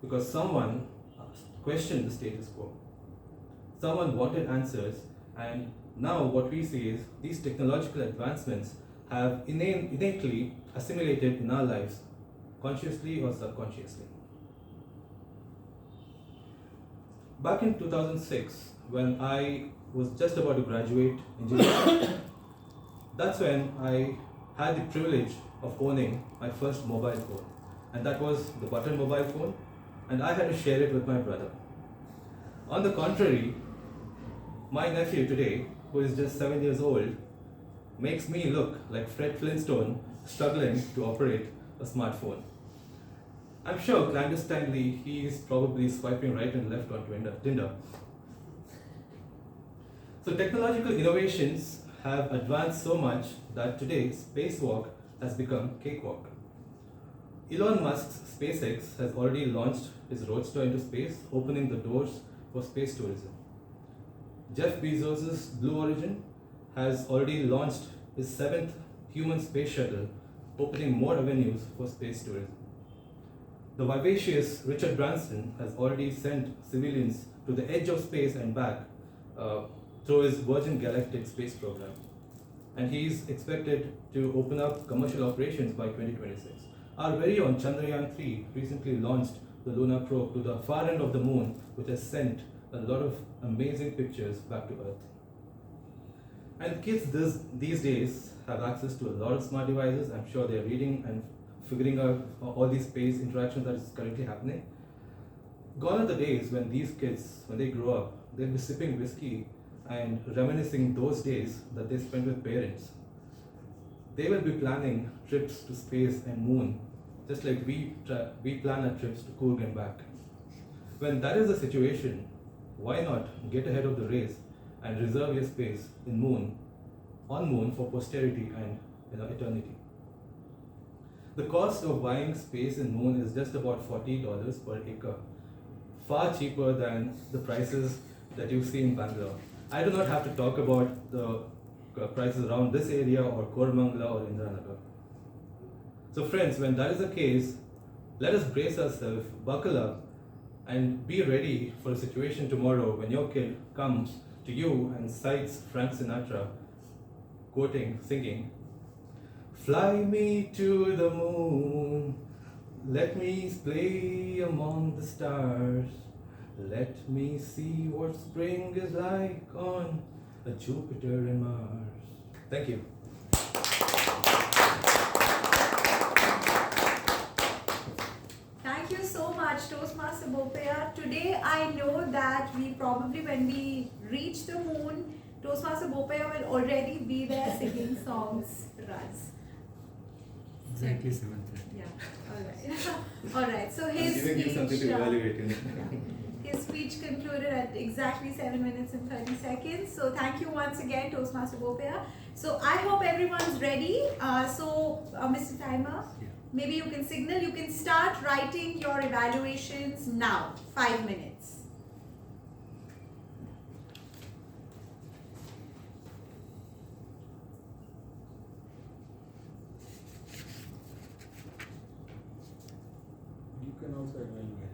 because someone questioned the status quo. Someone wanted answers, and now what we see is these technological advancements have innately assimilated in our lives, consciously or subconsciously. Back in 2006, when I was just about to graduate engineering, that's when I had the privilege of owning my first mobile phone. And that was the button mobile phone, and I had to share it with my brother. On the contrary, my nephew today, who is just 7 years old, makes me look like Fred Flintstone struggling to operate a smartphone. I'm sure clandestinely he is probably swiping right and left on Tinder. So technological innovations have advanced so much that today spacewalk has become cakewalk. Elon Musk's SpaceX has already launched his roadster into space, opening the doors for space tourism. Jeff Bezos's Blue Origin has already launched his 7th human space shuttle, opening more avenues for space tourism. The vivacious Richard Branson has already sent civilians to the edge of space and back through his Virgin Galactic space program. And he is expected to open up commercial operations by 2026. Our very own Chandrayaan-3 recently launched the lunar probe to the far end of the moon, which has sent a lot of amazing pictures back to Earth. And kids these days have access to a lot of smart devices. I'm sure they're reading and figuring out all these space interactions that is currently happening. Gone are the days when these kids, when they grow up, they'll be sipping whiskey and reminiscing those days that they spent with parents. They will be planning trips to space and moon, just like we plan our trips to Coorg and back. When that is the situation, why not get ahead of the race and reserve your space on moon for posterity and eternity? The cost of buying space in moon is just about $40 per acre, far cheaper than the prices that you see in Bangalore. I do not have to talk about the prices around this area or Koramangala or Indranagar. So friends, when that is the case, let us brace ourselves, buckle up, and be ready for a situation tomorrow when your kid comes to you and cites Frank Sinatra, singing, "Fly me to the moon, let me play among the stars, let me see what spring is like on a Jupiter and Mars." Thank you. much, Toastmaster Bopaya. Today I know that we probably, when we reach the moon, Toastmaster Bopaya will already be there singing songs for us. Exactly 7:30. Yeah, alright. Alright, so I'm his giving you something speech, to evaluate. You know. his speech concluded at exactly 7 minutes and 30 seconds. So thank you once again, Toastmaster Bopaya. So I hope everyone's ready. Mr. Timer, Yeah. maybe you can signal, you can start writing your evaluations now. 5 minutes. You can also evaluate.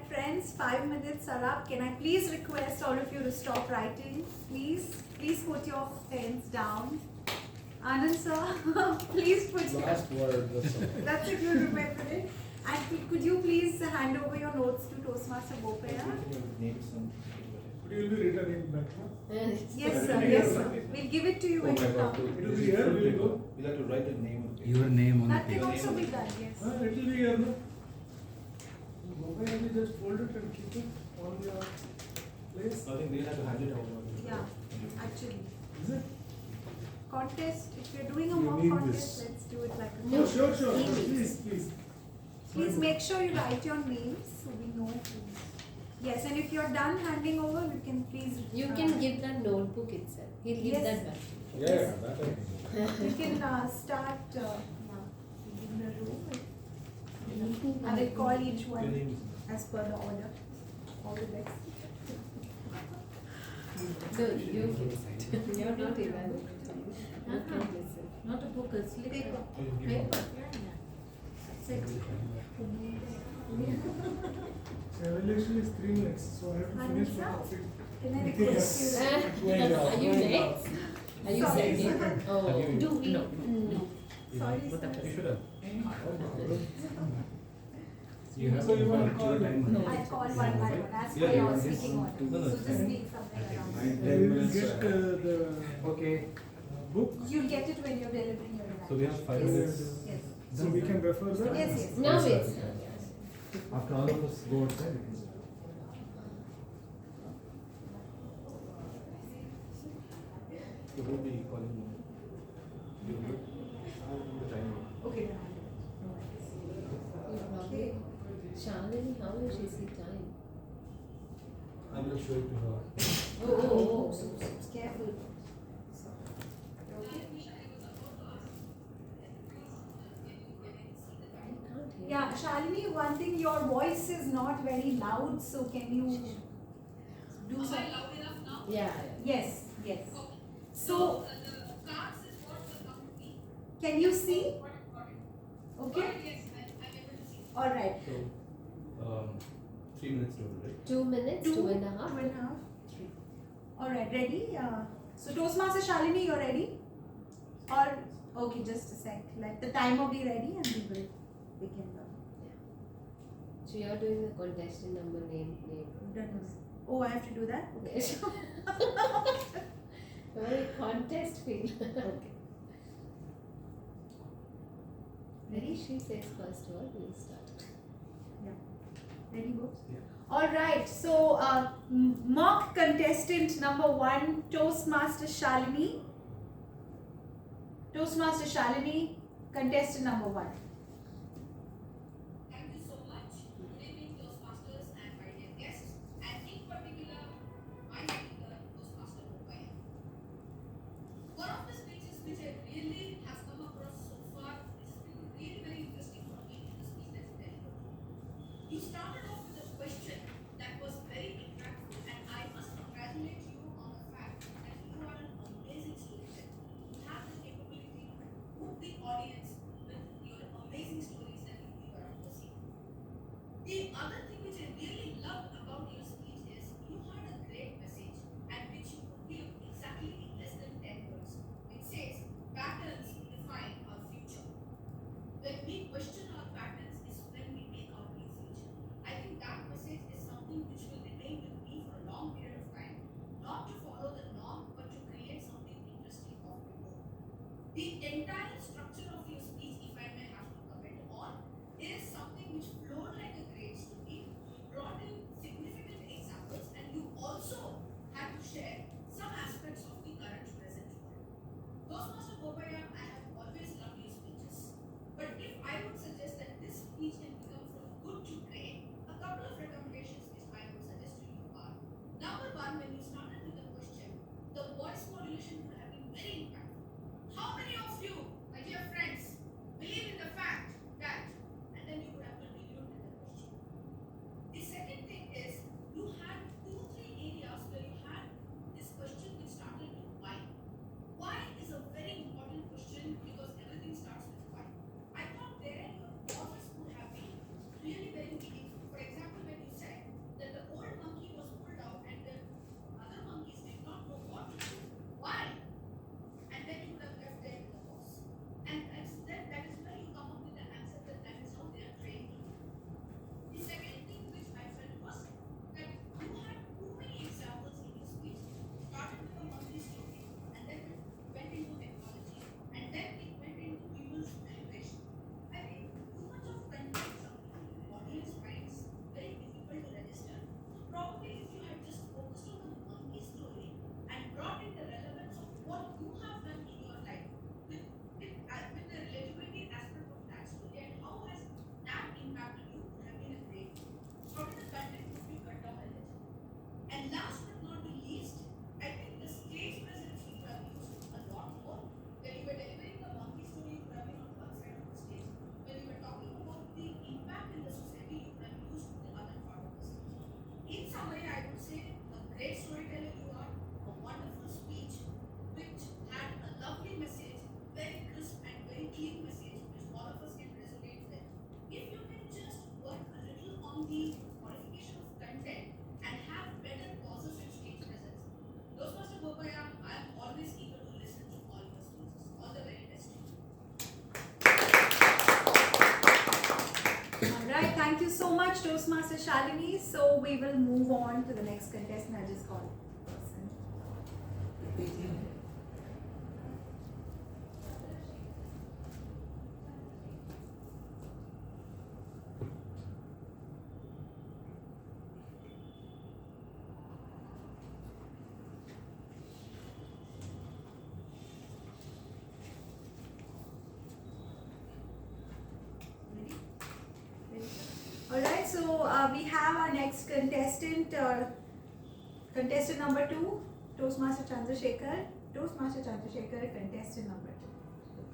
friends, 5 minutes are up. Can I please request all of you to stop writing? Please put your pens down. Anand sir, please put your... Last word, that's all. That's it, you remember it. And could you please hand over your notes to Toastmaster Bopaya? But you will be returning back, no? Yes sir, yes sir. We'll give it to you when you come. It will be here, will you go? You'll have to write the name of the Your name on the That can paper. also be done, yes. It will be here, no? Bopaya, you just fold it and keep it on your place. I think we'll have to hand it over. Yeah, actually. Is it? Contest, if you're doing a You mock need contest, this. let's do it like a... No, sure. Please. Please. Please make sure you write your names so we know who. Yes, and if you're done handing over, you can please... You can give that notebook itself. He'll give Yes. that back. Yeah, that I can do. You can start in the room. I will call each Your one name is... as per the order. All the best. No, you fix it. You're not evaluating. You can listen. Not a book, a slip. Paper. Oh, you give me- Paper. That's it. Evaluation is 3 minutes, so I have to finish my coffee. Can I request you? Are you next? Are you Sorry, second? sir. Oh. Do we? No. Sorry, You sir. should have. You have So to you want to put call your time on I'll it. call one by one as per Yeah, your yeah. speaking order. No, no, So it's just fine. speak somewhere around. We will get the Okay. book, You'll get it when you're delivering your So we have 5 Yes. minutes. Yes. so we can refer that. Yes. Now it's. After all of us go outside, we can. You will be calling me. You will. The time. Okay. Okay. Shalini, how will she see time? I will show it to her. Oh. Careful. Yeah, Shalini, one thing, your voice is not very loud, so can you do something? Yeah. Yes. So, can you see? Okay. All right. So, 3 minutes total, right? 2 minutes, Two. 2.5. 2.5. All right, ready? So Toastmaster Shalini, you're ready? Or okay, just a sec. Let the timer be ready, and we will begin the. So you're doing the contestant number name. Oh, I have to do that. Yes. Very contest feel. Okay. Maybe she says first word, we'll start. Ready, go? Yeah. All right. So mock contestant number 1, Toastmaster Shalini. Toastmaster Shalini, contestant number 1. Thank you so much. Good evening, Toastmasters and my dear guests, and in particular, my speaker, Toastmaster Bopaya. One of the speeches which I really have come across so far is really very interesting for me in the speech that you delivered. You started off with a question that was very impactful, and I must congratulate you on the fact that you are an amazing storyteller. You have the capability to hook the audience with your Thank you so much, Toastmaster Shalini. So we will move on to the next contestant. I just called person. Alright, so we have our next contestant, contestant number 2, Toastmaster Chandrasekhar. Toastmaster Chandrasekhar, contestant number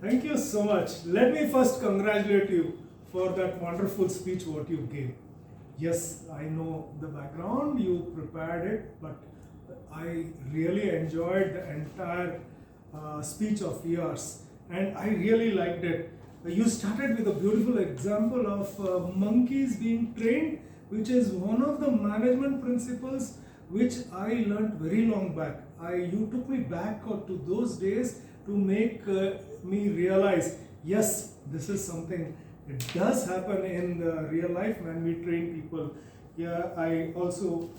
2. Thank you so much. Let me first congratulate you for that wonderful speech what you gave. Yes, I know the background, you prepared it, but I really enjoyed the entire speech of yours and I really liked it. You started with a beautiful example of monkeys being trained, which is one of the management principles which I learned very long back. You took me back to those days to make me realize, yes, this is something, it does happen in the real life when we train people. Yeah, I also,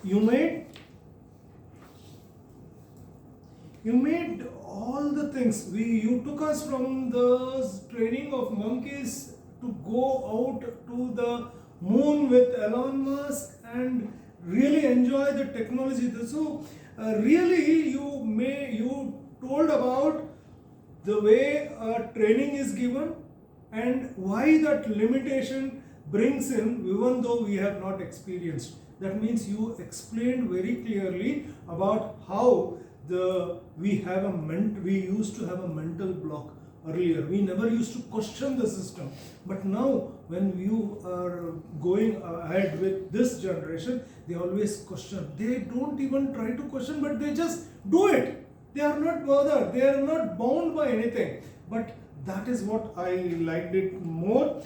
you made all the things. You took us from the training of monkeys to go out to the moon with Elon Musk and really enjoy the technology. So really you told about the way training is given and why that limitation brings in even though we have not experienced. That means you explained very clearly about how we used to have a mental block earlier. We never used to question the system, but now when you are going ahead with this generation, they always question. They don't even try to question, but they just do it. They are not bothered. They are not bound by anything. But that is what I liked it more.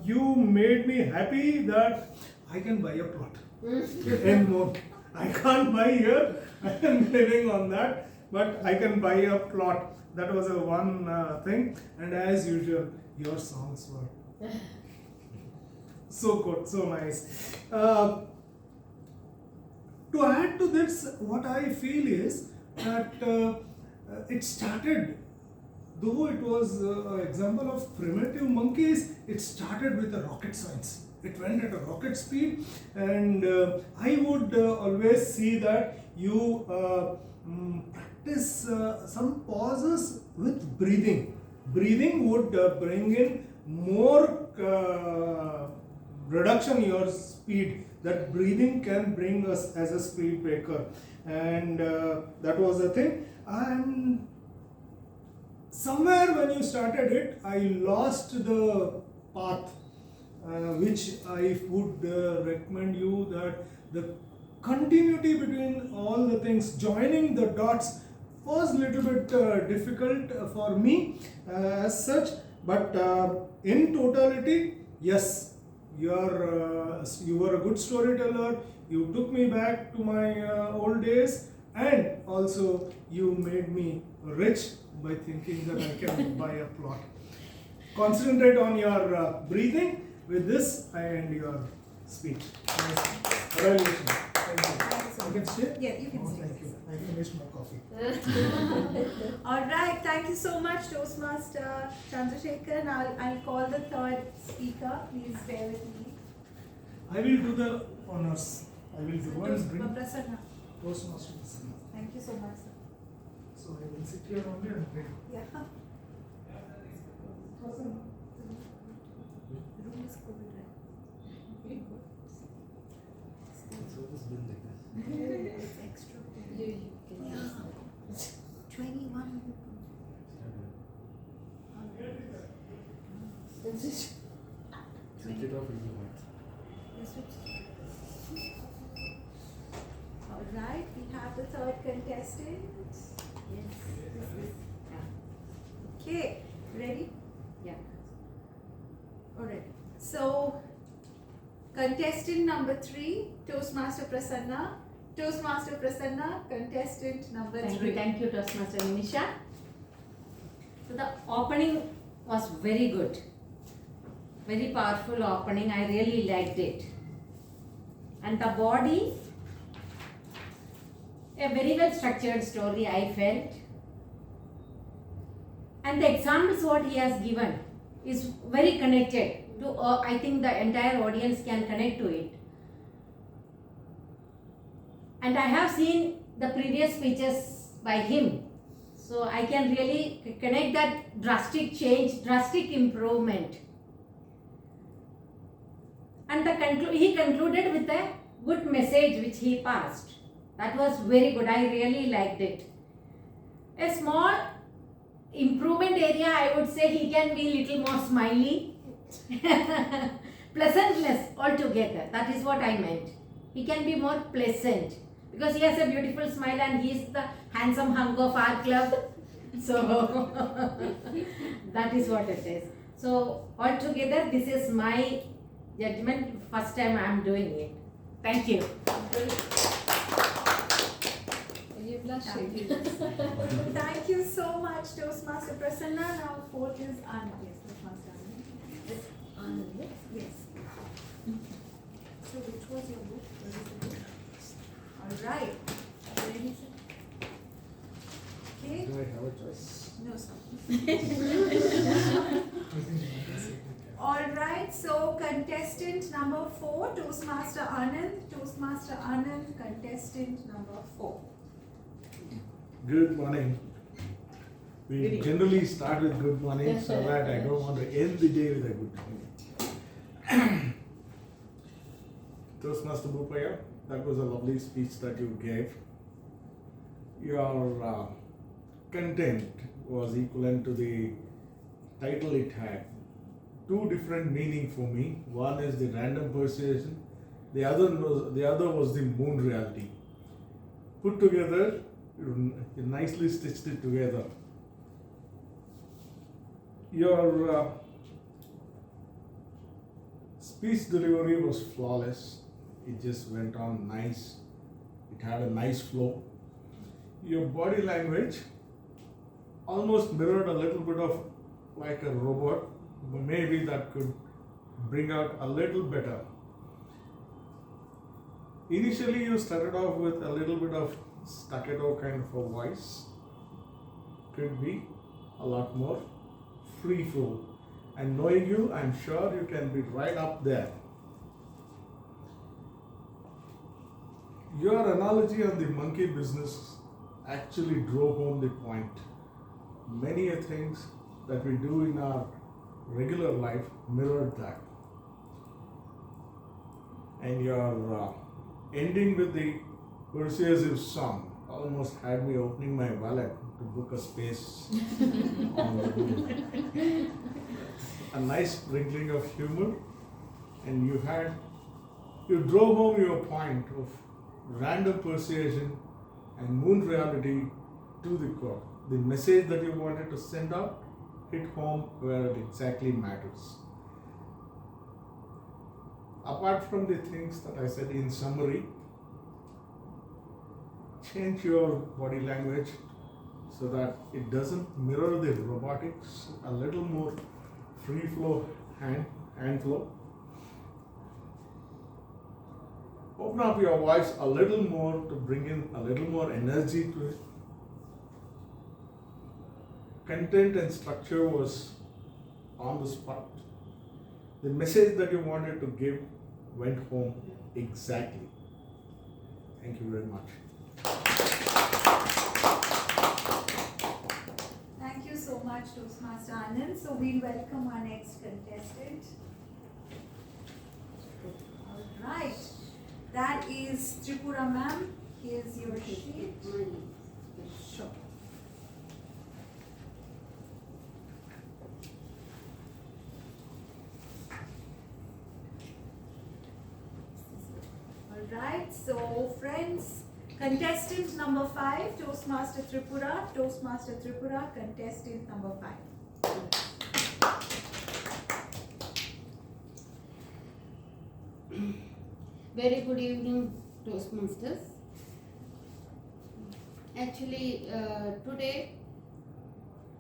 You made me happy that I can buy a plot and more. I can't buy here. I am living on that, but I can buy a plot. That was a one thing. And as usual, your songs were so good, so nice. To add to this, what I feel is that it started, though it was an example of primitive monkeys, it started with a rocket science. It went at a rocket speed, and I would always see that you practice some pauses with breathing. Breathing would bring in more reduction in your speed. That breathing can bring us as a speed breaker, and that was the thing. And somewhere when you started it, I lost the path. Which I would recommend you that the continuity between all the things, joining the dots was a little bit difficult for me as such, but in totality, yes, you were a good storyteller. You took me back to my old days, and also you made me rich by thinking that I can buy a plot. Concentrate on your breathing. With this, I end your speech. Nice. Congratulations. Thank you. You can stay? Yeah, you can stay. Thank you. I finished my coffee. Alright, thank you so much, Toastmaster Chandrasekhar. Now I'll call the third speaker. Please bear with me. I will do the honors. I will do one bring Prasanna. Toastmaster Prasanna. Thank you so much, sir. So I will sit here only and bring. Yeah. Room is cold, right? So this been like this. It's extra cold. Yeah. 21. Switch it off, it'll be hot. Alright, we have the third contestant. Yes. Okay, ready? Yeah. Alright. So, contestant number 3, Toastmaster Prasanna. Toastmaster Prasanna, contestant number 3. Thank you, Toastmaster Nimisha. So the opening was very good. very powerful opening. I really liked it. And the body, a very well structured story I felt. And the examples what he has given is very connected to, I think the entire audience can connect to it. And I have seen the previous speeches by him. So I can really connect that drastic change, drastic improvement. And he concluded with a good message which he passed. That was very good. I really liked it. A small improvement area, I would say he can be little more smiley. Pleasantness altogether. That is what I meant. He can be more pleasant. Because he has a beautiful smile and he is the handsome hunk of our club. So, that is what it is. So, altogether, this is my judgment. First time I am doing it. Thank you. You're blushing. Thank you so much, Toastmaster Prasanna. Now, fourth is Anand. Yes, Toastmaster Anand. Anand. Yes. So, which was your book? What is the book? All right. Ready? Okay. Do I have a choice? No, sir. All right. So, contestant number 4, Toastmaster Anand. Toastmaster Anand, contestant number 4. Good morning. We generally start with good morning so that I don't want to end the day with a good morning. Toastmaster Bhupaya, that was a lovely speech that you gave. Your content was equivalent to the title it had. Two different meaning for me. One is the random persuasion, the other was the moon reality. Put together, you nicely stitched it together. Your speech delivery was flawless. It just went on nice. It had a nice flow. Your body language almost mirrored a little bit of like a robot, but maybe that could bring out a little better. Initially, you started off with a little bit of staccato kind of a voice. Could be a lot more free flow. And knowing you, I'm sure you can be right up there. Your analogy on the monkey business actually drove home the point. Many things that we do in our regular life mirrored that. And your ending with the persuasive song almost had me opening my wallet to book a space on the room. A nice sprinkling of humor, and you drove home your point of random persuasion and moon reality to the core. The message that you wanted to send out hit home where it exactly matters. Apart from the things that I said in summary, change your body language so that it doesn't mirror the robotics, a little more free flow hand flow. Open up your voice a little more to bring in a little more energy to it. Content and structure was on the spot. The message that you wanted to give went home exactly. Thank you very much. Thank you so much, Toastmaster Anand. So we'll welcome our next contestant. All right. That is Tripura ma'am. Here's your sheet. Sure. Alright, so friends, contestant number 5, Toastmaster Tripura. Toastmaster Tripura, contestant number 5. Very good evening, Toastmasters. Actually, today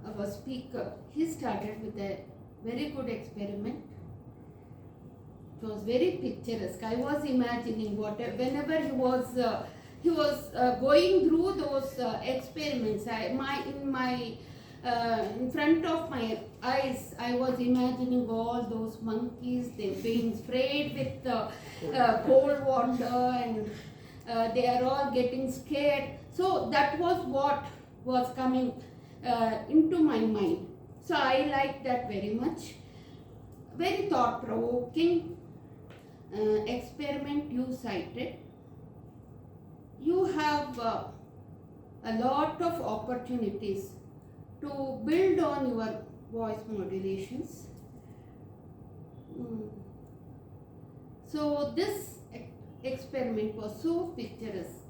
our speaker, he started with a very good experiment It was very picturesque. I was imagining whenever he was going through those experiments. In front of my eyes, I was imagining all those monkeys. They being sprayed with cold water, and they are all getting scared. So that was what was coming into my mind. So I liked that very much. Very thought-provoking experiment you cited. You have a lot of opportunities to build on your voice modulations. So this experiment was so picturesque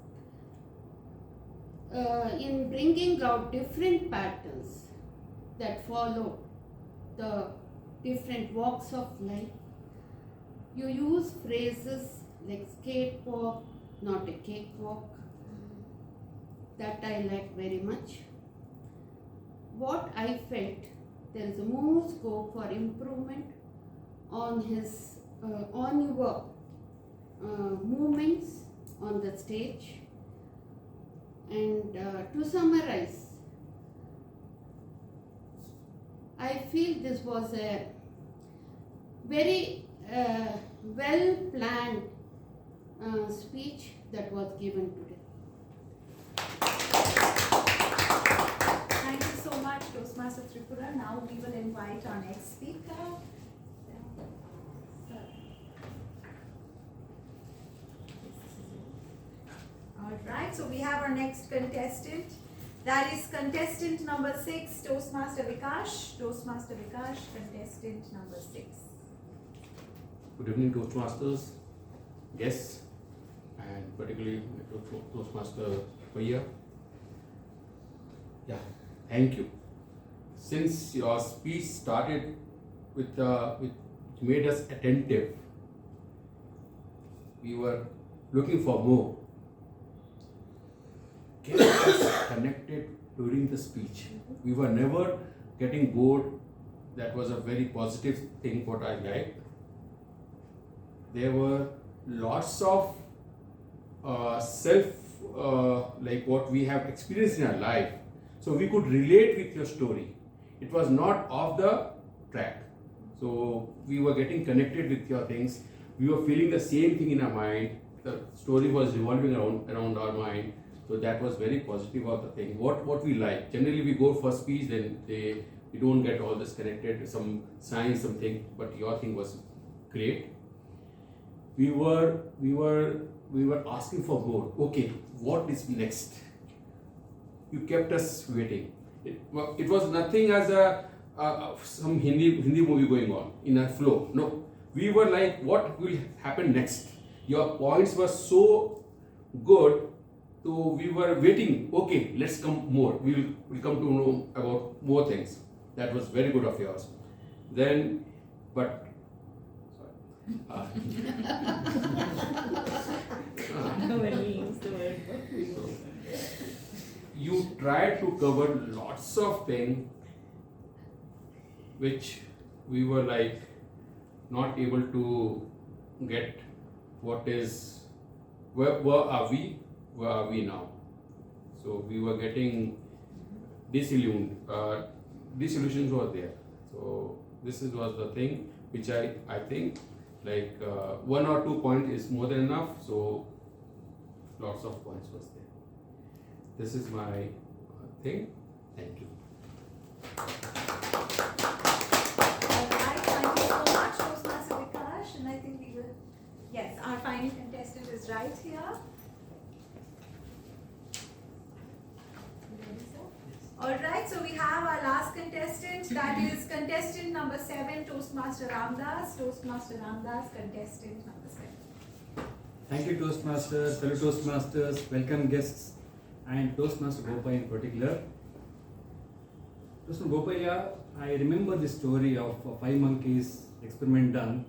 in bringing out different patterns that follow the different walks of life. You use phrases like skatewalk, not a cakewalk. That I like very much. What I felt, there is more scope for improvement on your movements on the stage. And to summarize, I feel this was a very well planned speech that was given today. Thank you so much, Toastmaster Tripura. Now we will invite our next speaker. Alright, so we have our next contestant. That is contestant number 6, Toastmaster Vikash. Toastmaster Vikash, contestant number 6. Good evening, Toastmasters, guests, and particularly Toastmaster Bhaiya. Yeah, thank you. Since your speech started with made us attentive, we were looking for more. Get us connected during the speech. We were never getting bored. That was a very positive thing, what I liked. There were lots of like what we have experienced in our life. So we could relate with your story. It was not off the track. So we were getting connected with your things. We were feeling the same thing in our mind. The story was revolving around our mind. So that was very positive of the thing. What we like. Generally we go for speech, then we don't get all this connected, some science, something, but your thing was great. We were asking for more. Okay, what is next? You kept us waiting. It was nothing as some Hindi movie going on in a flow. No, we were like, what will happen next? Your points were so good, so we were waiting. Okay, let's come more. We'll come to know about more things. That was very good of yours. Then, but you tried to cover lots of things which we were like not able to get. What is, where are we now? So we were getting disillusioned. Disillusions were there. So this was the thing which I think like 1 or 2 points is more than enough. So lots of points was there. This is my thing. Thank you. Alright, thank you so much, Toastmaster Vikash. And I think we will, yes, our final contestant is right here. Alright, so we have our last contestant, that is contestant number 7, Toastmaster Ramdas. Toastmaster Ramdas, contestant number 7. Thank you, Toastmasters, fellow Toastmasters, welcome guests, and Toastmaster Gopaya in particular. Toastmaster Gopaya, I remember the story of 5 monkeys experiment done.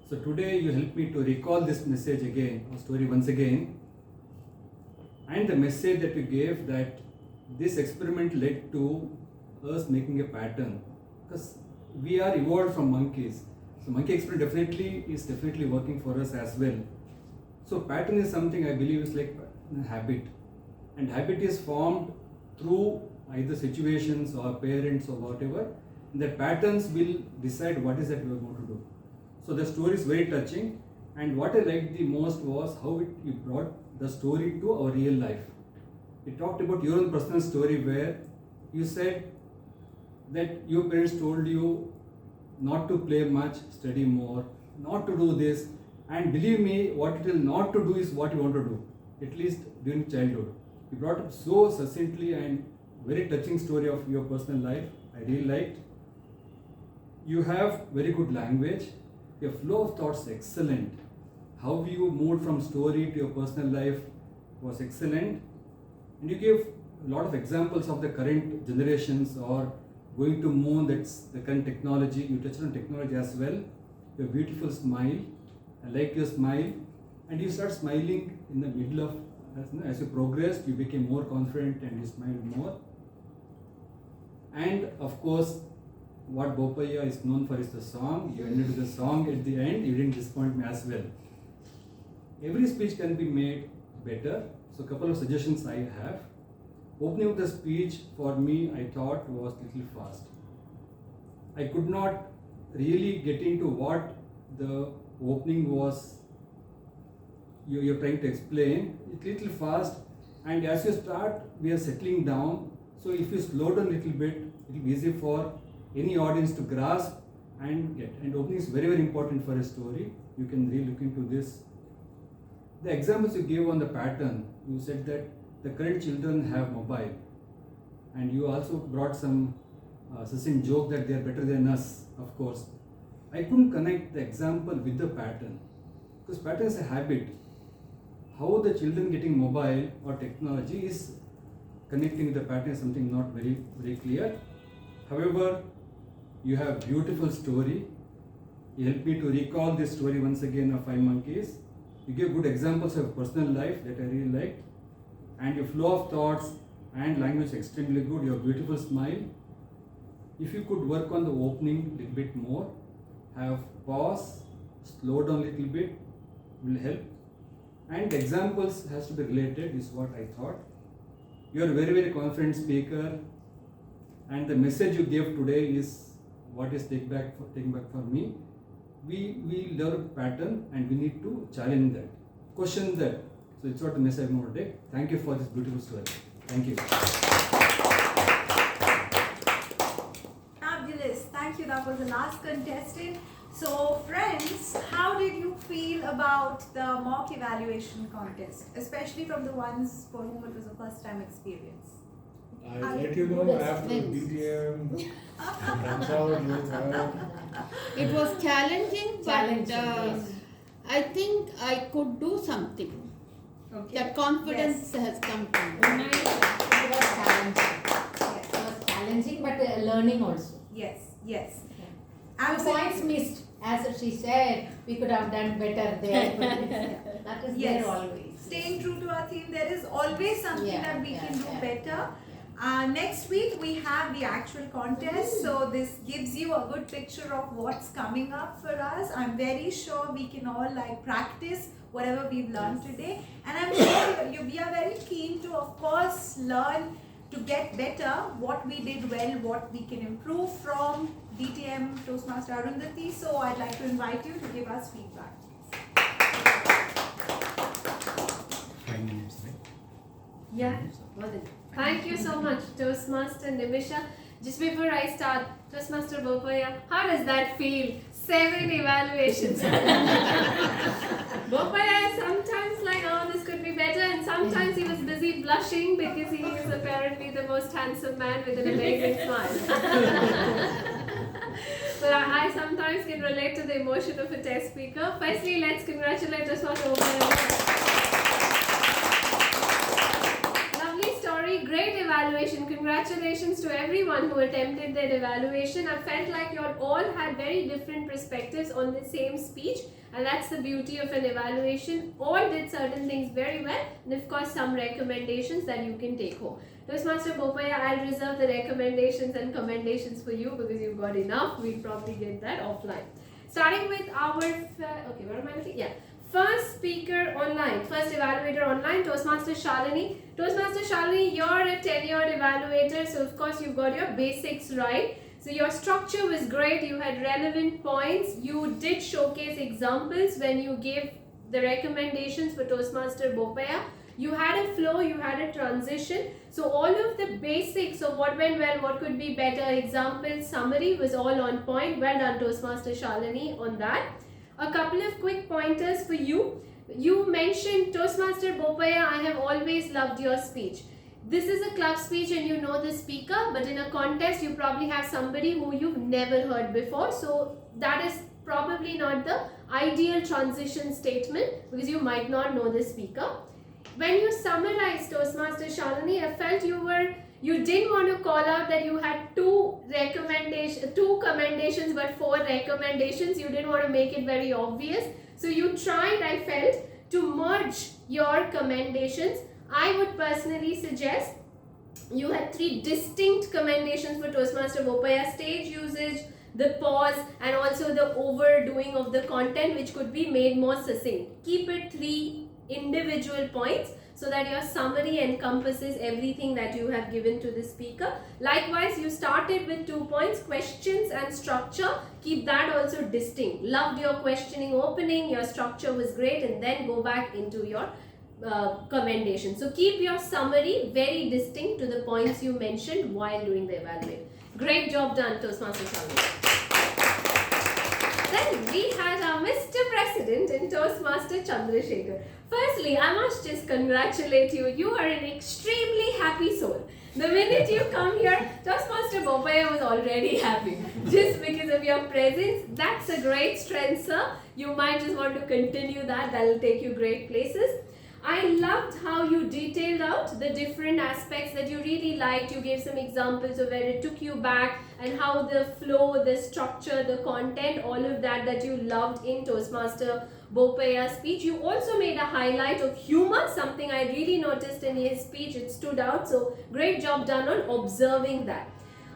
So today you helped me to recall this message again, or story once again, and the message that you gave, that this experiment led to us making a pattern, because we are evolved from monkeys. So monkey experiment is definitely working for us as well. So pattern is something I believe is like a habit, and habit is formed through either situations or parents or whatever. The patterns will decide what is that we are going to do. So the story is very touching, and what I liked the most was how you brought the story to our real life. You talked about your own personal story where you said that your parents told you not to play much, study more, not to do this, and believe me, what it will not to do is what you want to do, at least during childhood. You brought up so succinctly and very touching story of your personal life. I really liked. You have very good language. Your flow of thoughts excellent. How you moved from story to your personal life was excellent. And you gave a lot of examples of the current generations or going to moon, that's the current technology. You touched on technology as well. Your beautiful smile. I like your smile. And you start smiling in the middle of, as you progressed, you became more confident and you smiled more. And of course, what Bopaya is known for is the song. You ended with the song at the end. You didn't disappoint me as well. Every speech can be made better. So a couple of suggestions I have. Opening of the speech for me, I thought was a little fast. I could not really get into what the opening was you're trying to explain. It's a little fast, and as you start, we are settling down. So if you slow down a little bit, it will be easy for any audience to grasp and get. And opening is very, very important for a story. You can really look into this. The examples you gave on the pattern, you said that the current children have mobile, and you also brought some succinct joke that they are better than us, of course. I couldn't connect the example with the pattern, because pattern is a habit. How the children getting mobile or technology is connecting with the pattern is something not very, very clear. However, you have beautiful story. You helped me to recall this story once again of 5 monkeys. You gave good examples of personal life that I really liked. And your flow of thoughts and language extremely good. Your beautiful smile. If you could work on the opening a little bit more, have pause, slow down a little bit, will help. And examples has to be related is what I thought. You are a very, very confident speaker, and the message you gave today is what is taken back for me. We learn pattern and we need to challenge that, question that. So it's what the message I want to take. Thank you for this beautiful story. Thank you. Fabulous. Thank you. That was the last contestant. So friends, how did you feel about the mock evaluation contest, especially from the ones for whom it was a first time experience? I'll let you know after DTM comes out. It was challenging, but Challenging, yes. I think I could do something. Okay. That confidence has come to me. It was challenging. Yes. It was challenging, but learning also. Yes. Yes. Some points missed. As she said, we could have done better there. That is Yes. there always. Staying true to our theme, there is always something that we can do better. Next week we have the actual contest, so this gives you a good picture of what's coming up for us. I'm very sure we can all practice whatever we've learned today, and I'm sure we are very keen to, of course, learn to get better, what we did well, what we can improve from DTM Toastmaster Arundhati. So I'd like to invite you to give us feedback. 5 minutes, right? Yeah, well then. Thank you so much, Toastmaster Nimisha. Just before I start, Toastmaster Bopaya, how does that feel? 7 evaluations. Bopaya is sometimes like, oh, this could be better, and sometimes he was busy blushing because he is apparently the most handsome man with an amazing smile. But I sometimes can relate to the emotion of a test speaker. Firstly, let's congratulate Toastmaster Bopaya. Great evaluation. Congratulations to everyone who attempted that evaluation. I felt like you all had very different perspectives on the same speech, and that's the beauty of an evaluation. All did certain things very well, and of course some recommendations that you can take home. Toastmaster Bopaya, I'll reserve the recommendations and commendations for you because you've got enough. We'll probably get that offline. Starting with our, okay, where am I looking? Yeah. First speaker online, first evaluator online, Toastmaster Shalini. Toastmaster Shalini, you're a tenured evaluator, so of course you've got your basics right. So your structure was great, you had relevant points, you did showcase examples when you gave the recommendations for Toastmaster Bopaya. You had a flow, you had a transition. So all of the basics of what went well, what could be better, example, summary was all on point. Well done, Toastmaster Shalini, on that. A couple of quick pointers for you. You mentioned Toastmaster Bopaya, I have always loved your speech. This is a club speech and you know the speaker, but in a contest you probably have somebody who you've never heard before. So that is probably not the ideal transition statement because you might not know the speaker. When you summarized Toastmaster Shalini, I felt you didn't want to call out that you had two commendations but 4 recommendations. You didn't want to make it very obvious. So you tried, I felt, to merge your commendations. I would personally suggest you had 3 distinct commendations for Toastmaster Bopaya: stage usage, the pause, and also the overdoing of the content, which could be made more succinct. Keep it 3 individual points so that your summary encompasses everything that you have given to the speaker. Likewise, you started with 2 points, questions and structure. Keep that also distinct. Loved your questioning opening, your structure was great, and then go back into your commendation. So keep your summary very distinct to the points you mentioned while doing the evaluation. Great job done, Toastmaster Shalini. Then we had our Mr. President in Toastmaster Chandrasekhar. Firstly, I must just congratulate you. You are an extremely happy soul. The minute you come here, Toastmaster Bopaya was already happy. Just because of your presence. That's a great strength, sir. You might just want to continue that. That will take you great places. I loved how you detailed out the different aspects that you really liked. You gave some examples of where it took you back and how the flow, the structure, the content, all of that you loved in Toastmaster Bopaya's speech. You also made a highlight of humor, something I really noticed in his speech. It stood out. So great job done on observing that.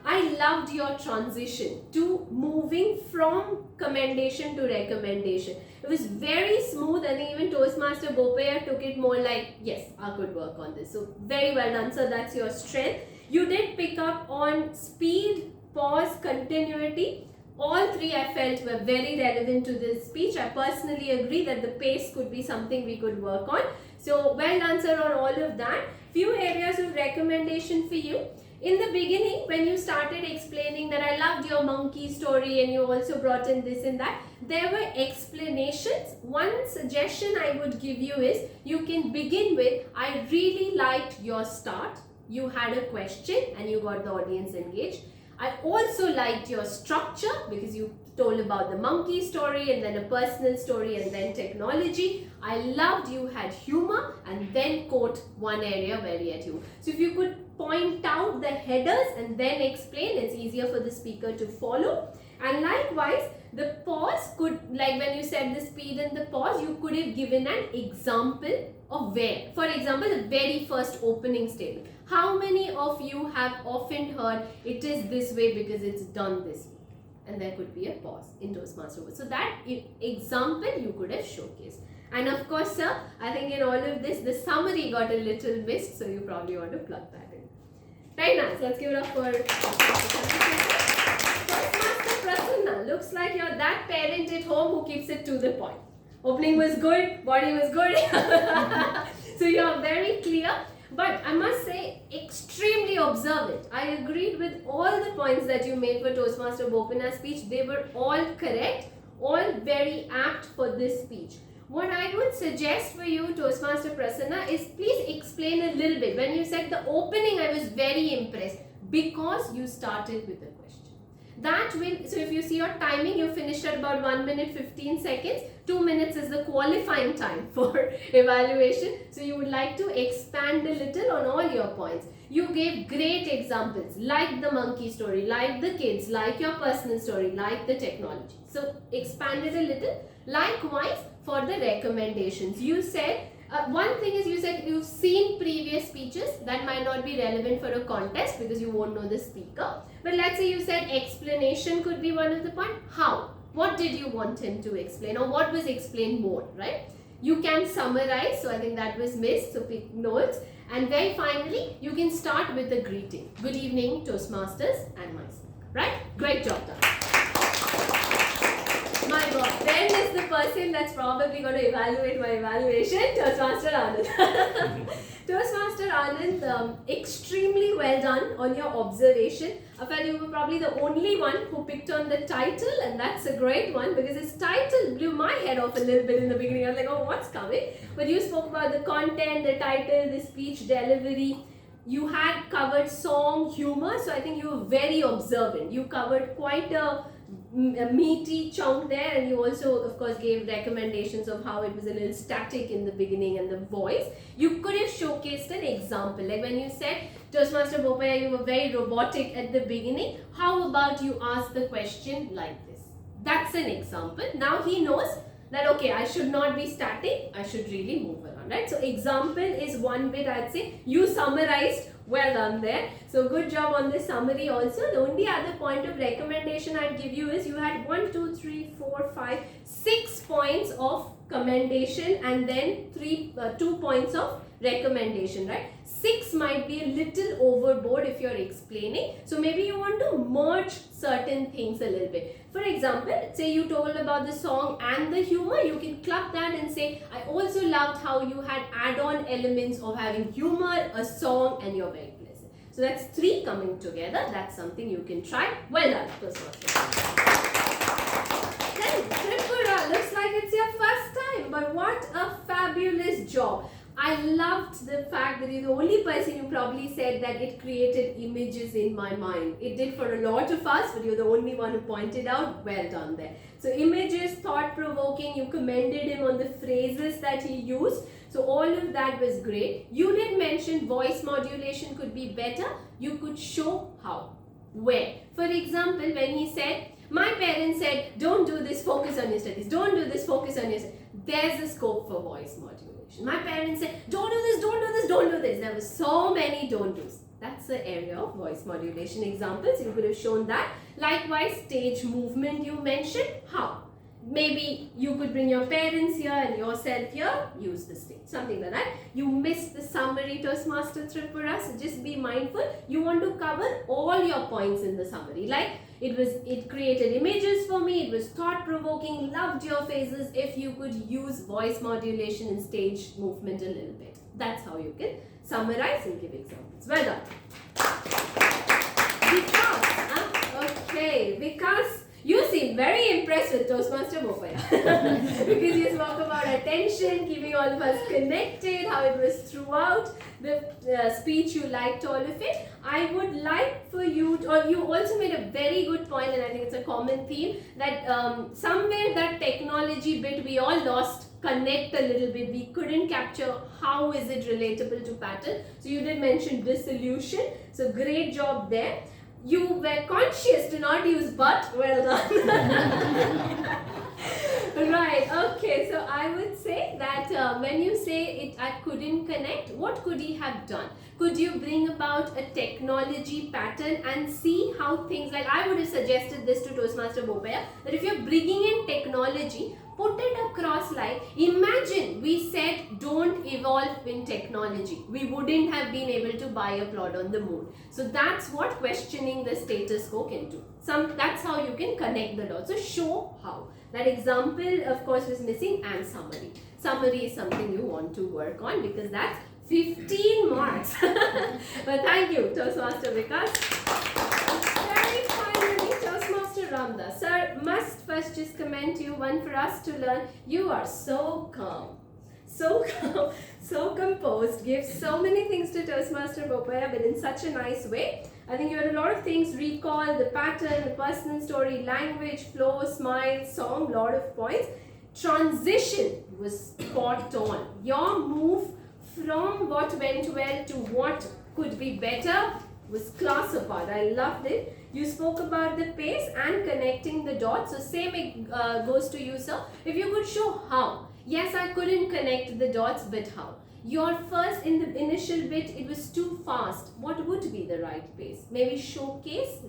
I loved your transition to moving from commendation to recommendation. It was very smooth. I think even Toastmaster Bopaya took it more like, yes, I could work on this. So very well done, sir. That's your strength. You did pick up on speed, pause, continuity. All 3 I felt were very relevant to this speech. I personally agree that the pace could be something we could work on. So well done, sir, on all of that. Few areas of recommendation for you. In the beginning, when you started explaining that I loved your monkey story and you also brought in this and that, there were explanations. One suggestion I would give you is you can begin with, I really liked your start. You had a question and you got the audience engaged. I also liked your structure because you told about the monkey story and then a personal story and then technology. I loved you had humor and then quote one area where you had humor. So if you could point out the headers and then explain, it's easier for the speaker to follow. And likewise, the pause could, like when you said the speed and the pause, you could have given an example of where. For example, the very first opening statement. How many of you have often heard it is this way because it's done this way? And there could be a pause in Toastmaster. So that example you could have showcased. And of course, sir, I think in all of this, the summary got a little missed, so you probably want to plug that in. Very nice. Let's give it up for Toastmaster Prasanna. Looks like you're that parent at home who keeps it to the point. Opening was good, body was good. So you're very clear. But I must say, extremely observant. I agreed with all the points that you made for Toastmaster Bopana's speech. They were all correct, all very apt for this speech. What I would suggest for you, Toastmaster Prasanna, is please explain a little bit. When you said the opening, I was very impressed because you started with a question. That will, so if you see your timing, you finished at about 1 minute 15 seconds. 2 minutes is the qualifying time for evaluation. So you would like to expand a little on all your points. You gave great examples like the monkey story, like the kids, like your personal story, like the technology. So expand it a little. Likewise, for the recommendations, you said, one thing is you said you've seen previous speeches that might not be relevant for a contest because you won't know the speaker. But let's say you said explanation could be one of the points. How? What did you want him to explain, or what was explained more, right? You can summarize, so I think that was missed, so pick notes. And very finally, you can start with a greeting. Good evening, Toastmasters and myself, right? Great job done. My God, Ben is the person that's probably going to evaluate my evaluation. Toastmaster Anand. Toastmaster Anand, extremely well done on your observation. I felt you were probably the only one who picked on the title, and that's a great one because his title blew my head off a little bit in the beginning. I was like, oh, what's coming? But you spoke about the content, the title, the speech delivery. You had covered song, humor, so I think you were very observant. You covered quite a meaty chunk there, and you also of course gave recommendations of how it was a little static in the beginning and the voice. You could have showcased an example, like when you said Toastmaster Bopaya, you were very robotic at the beginning. How about you ask the question like this? That's an example. Now he knows that okay, I should not be static, I should really move around, right? So example is one bit, I'd say. You summarized, well done there. So good job on the summary also. The only other point of recommendation I'd give you is you had 1, 2, 3, 4, 5, 6 points of commendation and then 2 points of recommendation, right? 6 might be a little overboard if you're explaining. So maybe you want to merge certain things a little bit. For example, say you told about the song and the humor, you can club that and say, I also loved how you had add-on elements of having humor, a song, and you're very pleasant. So that's 3 coming together. That's something you can try. Well done. Then Tripura, looks like it's your first time, but what a fabulous job. I loved the fact that you're the only person who probably said that it created images in my mind. It did for a lot of us, but you're the only one who pointed out. Well done there. So images, thought-provoking, you commended him on the phrases that he used. So all of that was great. You did mention voice modulation could be better. You could show how. Where? For example, when he said, my parents said, don't do this, focus on your studies. Don't do this, focus on your studies. There's a scope for voice modulation. My parents said, don't do this, don't do this, don't do this. There were so many don't do's. That's the area of voice modulation examples. You could have shown that. Likewise, stage movement you mentioned. How? Maybe you could bring your parents here and yourself here, use the stage, something like that. You missed the summary, Toastmaster Tripura, so just be mindful. You want to cover all your points in the summary. Like, it created images for me, it was thought-provoking, loved your phases. If you could use voice modulation and stage movement a little bit. That's how you can summarize and give examples. Well done. Vikas, you seem very impressed with Toastmaster Bopaya because you spoke about attention, keeping all of us connected, how it was throughout the speech. You liked all of it. I would like for you to, or you also made a very good point, and I think it's a common theme, that somewhere that technology bit we all lost connect a little bit. We couldn't capture how is it relatable to pattern. So you did mention dissolution. So great job there. You were conscious to not use but. Well done. Right, okay, so I would say that when you say it, I couldn't connect, what could he have done? Could you bring about a technology pattern and see how things, like I would have suggested this to Toastmaster Bopaya, that if you're bringing in technology, put it across like, imagine we said don't evolve in technology. We wouldn't have been able to buy a plot on the moon. So that's what questioning the status quo can do. That's how you can connect the dots. So show how. That example, of course, was missing, and summary. Summary is something you want to work on because that's 15 marks. But thank you, Toastmaster Vikas. Very finally, Toastmaster Ramdas. Sir, must first just commend you, one for us to learn. You are so calm, so calm, so composed, give so many things to Toastmaster Bopaya, but in such a nice way. I think you had a lot of things, recall, the pattern, the personal story, language, flow, smile, song, lot of points. Transition was spot on. Your move from what went well to what could be better was class apart. I loved it. You spoke about the pace and connecting the dots. So same goes to you, sir. If you could show how. Yes, I couldn't connect the dots, but how? Your first, in the initial bit, it was too fast. What would be the right pace? Maybe showcase,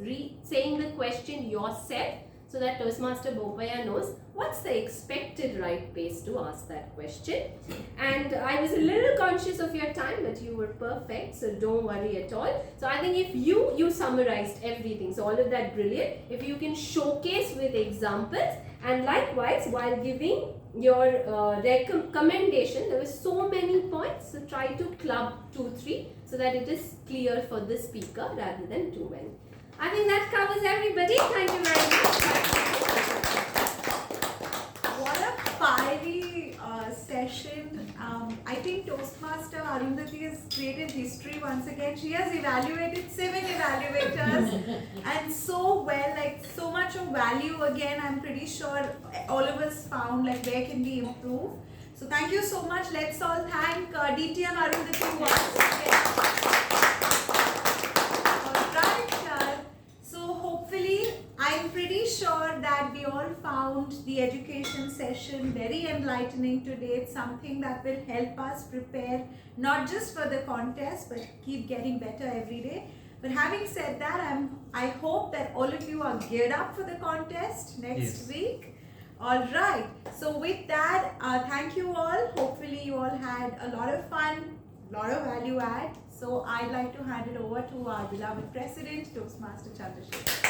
saying the question yourself, so that Toastmaster Bopaya knows what's the expected right pace to ask that question. And I was a little conscious of your time, but you were perfect, so don't worry at all. So I think if you summarized everything, so all of that brilliant, if you can showcase with examples, and likewise while giving your recommendation, there were so many points, so try to club 2-3 so that it is clear for the speaker rather than too many. I think that covers everybody. Thank you very much. What a fiery session. I think Toastmaster Arundhati has created history once again. She has evaluated 7 evaluators and so well, like so much of value again. I'm pretty sure all of us found like where can we improve. So thank you so much. Let's all thank DTM Arundhati once again. So hopefully, I'm pretty sure that we all found the education session very enlightening today. It's something that will help us prepare not just for the contest but keep getting better every day. But having said that, I hope that all of you are geared up for the contest next week. All right. So with that, thank you all. Hopefully you all had a lot of fun, a lot of value add. So I'd like to hand it over to our beloved President, Toastmaster Chandrasekhar.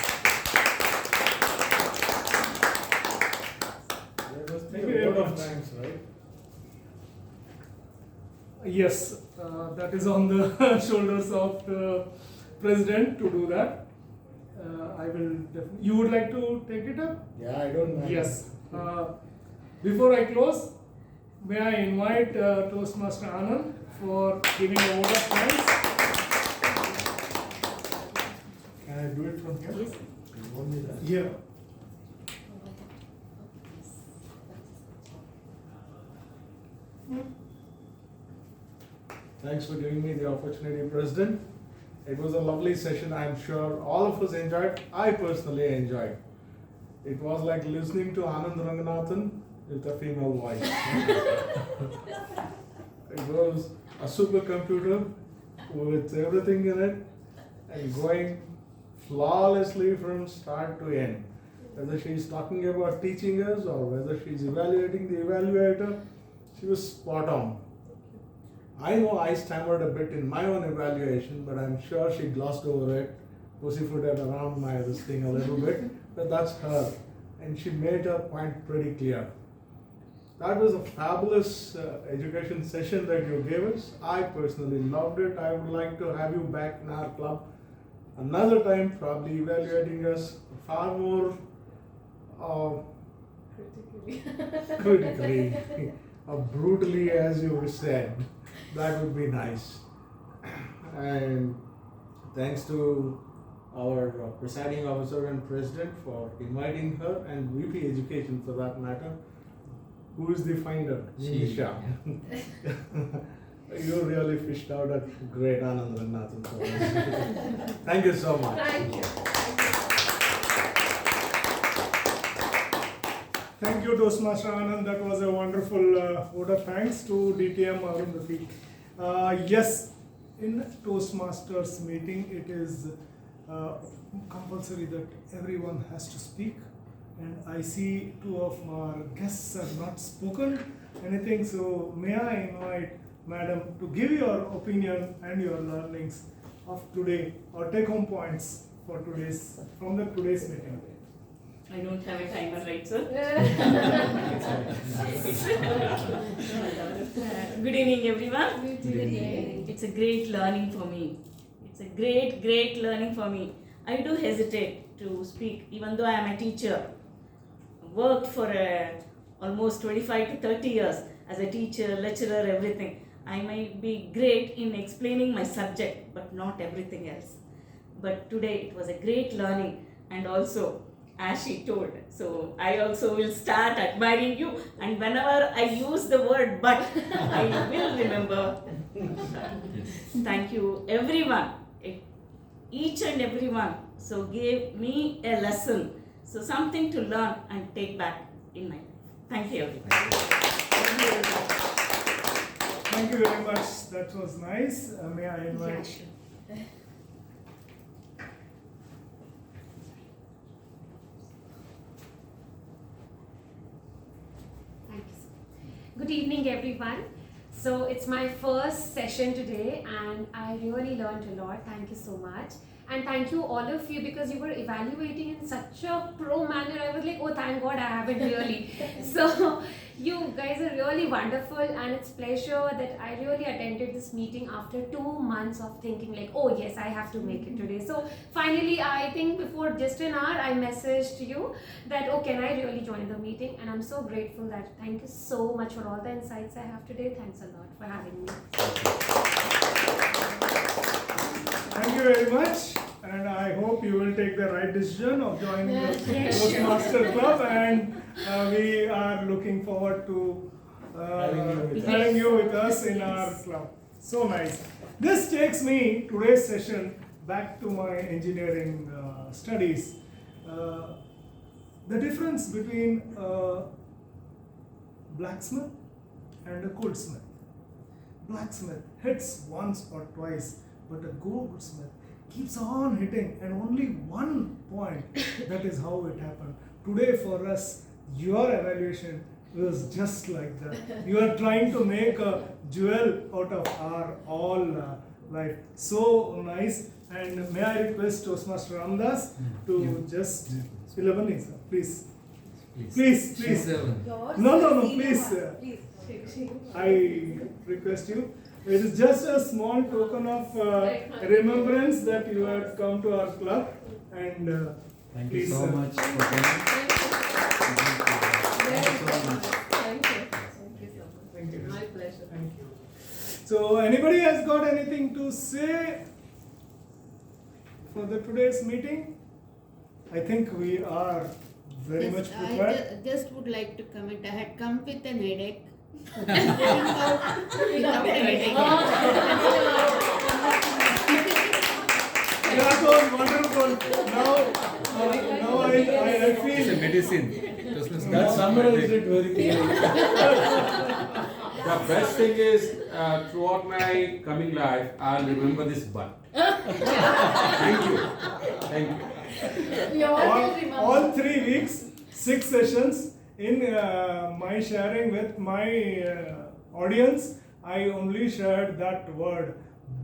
There must be a lot of thanks, right? Yes, that is on the shoulders of the President to do that. I will definitely. You would like to take it up? Yeah, I don't mind. Yes. Before I close, may I invite Toastmaster Anand for giving a vote of thanks. Can I do it from here? Yes. You want me that? Yeah. Thanks for giving me the opportunity, President. It was a lovely session. I'm sure all of us enjoyed. I personally enjoyed. It was like listening to Anand Ranganathan with a female voice. It was a supercomputer with everything in it and going flawlessly from start to end. Whether she's talking about teaching us or whether she's evaluating the evaluator, she was spot on. I know I stammered a bit in my own evaluation, but I'm sure she glossed over it, pussyfooted around this thing a little bit, but that's her. And she made her point pretty clear. That was a fabulous education session that you gave us. I personally loved it. I would like to have you back in our club another time, probably evaluating us far more critically or brutally, as you said. That would be nice. And thanks to our presiding officer and president for inviting her, and VP Education for that matter. Who is the finder? Nisha. You really fished out a great Anand Ranganathan for us. Thank you so much. Thank you. Thank you, Toastmaster Anand. That was a wonderful vote of thanks to DTM Arundhati. Yes, in Toastmasters meeting, it is compulsory that everyone has to speak. And I see 2 of our guests have not spoken anything. So may I invite Madam to give your opinion and your learnings of today, or take-home points for today's meeting. I don't have a timer, right, sir? Good evening, everyone. Good evening. It's a great learning for me. It's a great learning for me. I do hesitate to speak, even though I am a teacher. Worked for almost 25 to 30 years as a teacher, lecturer, everything. I might be great in explaining my subject, but not everything else. But today it was a great learning, and also, as she told, so I also will start admiring you, and whenever I use the word but, I will remember. Thank you everyone, each and everyone, so gave me a lesson, so something to learn and take back in my life. Thank you everyone. Thank you very much. That was nice. May I invite? Yeah, sure. good evening, everyone. So it's my first session today, and I really learned a lot. Thank you so much. And thank you all of you, because you were evaluating in such a pro manner. I was like, oh, thank God I haven't really. So you guys are really wonderful, and it's pleasure that I really attended this meeting after 2 months of thinking like, oh yes, I have to make it today. So finally, I think before just an hour, I messaged you that, oh, can I really join the meeting? And I'm so grateful that, thank you so much for all the insights I have today. Thanks a lot for having me. Thank you very much, and I hope you will take the right decision of joining the Toastmaster Club, and we are looking forward to having you with us in our club. So nice. This takes me, today's session, back to my engineering studies. The difference between a blacksmith and a goldsmith. Blacksmith hits once or twice, but a goldsmith keeps on hitting, and only one point. That is how it happened. Today for us, your evaluation was just like that. You are trying to make a jewel out of our all life. So nice. And may I request Toastmaster Ramdas to just 11 is, please. Please. No, please. I request you. It is just a small token of remembrance that you have come to our club, and Thank please, you so much for coming. Thank you so much. Thank you. My pleasure. Thank you. So, anybody has got anything to say for the today's meeting? I think we are very much prepared. I just would like to comment. I had come with an headache. Without a headache. That was wonderful. Now I feel It's a medicine. That summarized it very clearly. The best thing is, throughout my coming life, I'll remember this but. Thank you. We all remember. all 3 weeks, 6 sessions. In my sharing with my audience, I only shared that word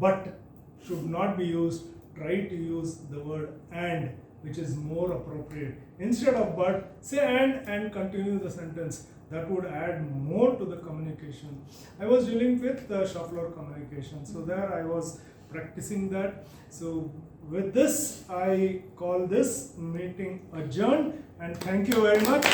but should not be used. Try to use the word and, which is more appropriate. Instead of but, say and continue the sentence. That would add more to the communication. I was dealing with the shop floor communication, so there I was practicing that. So with this, I call this meeting adjourned, and thank you very much.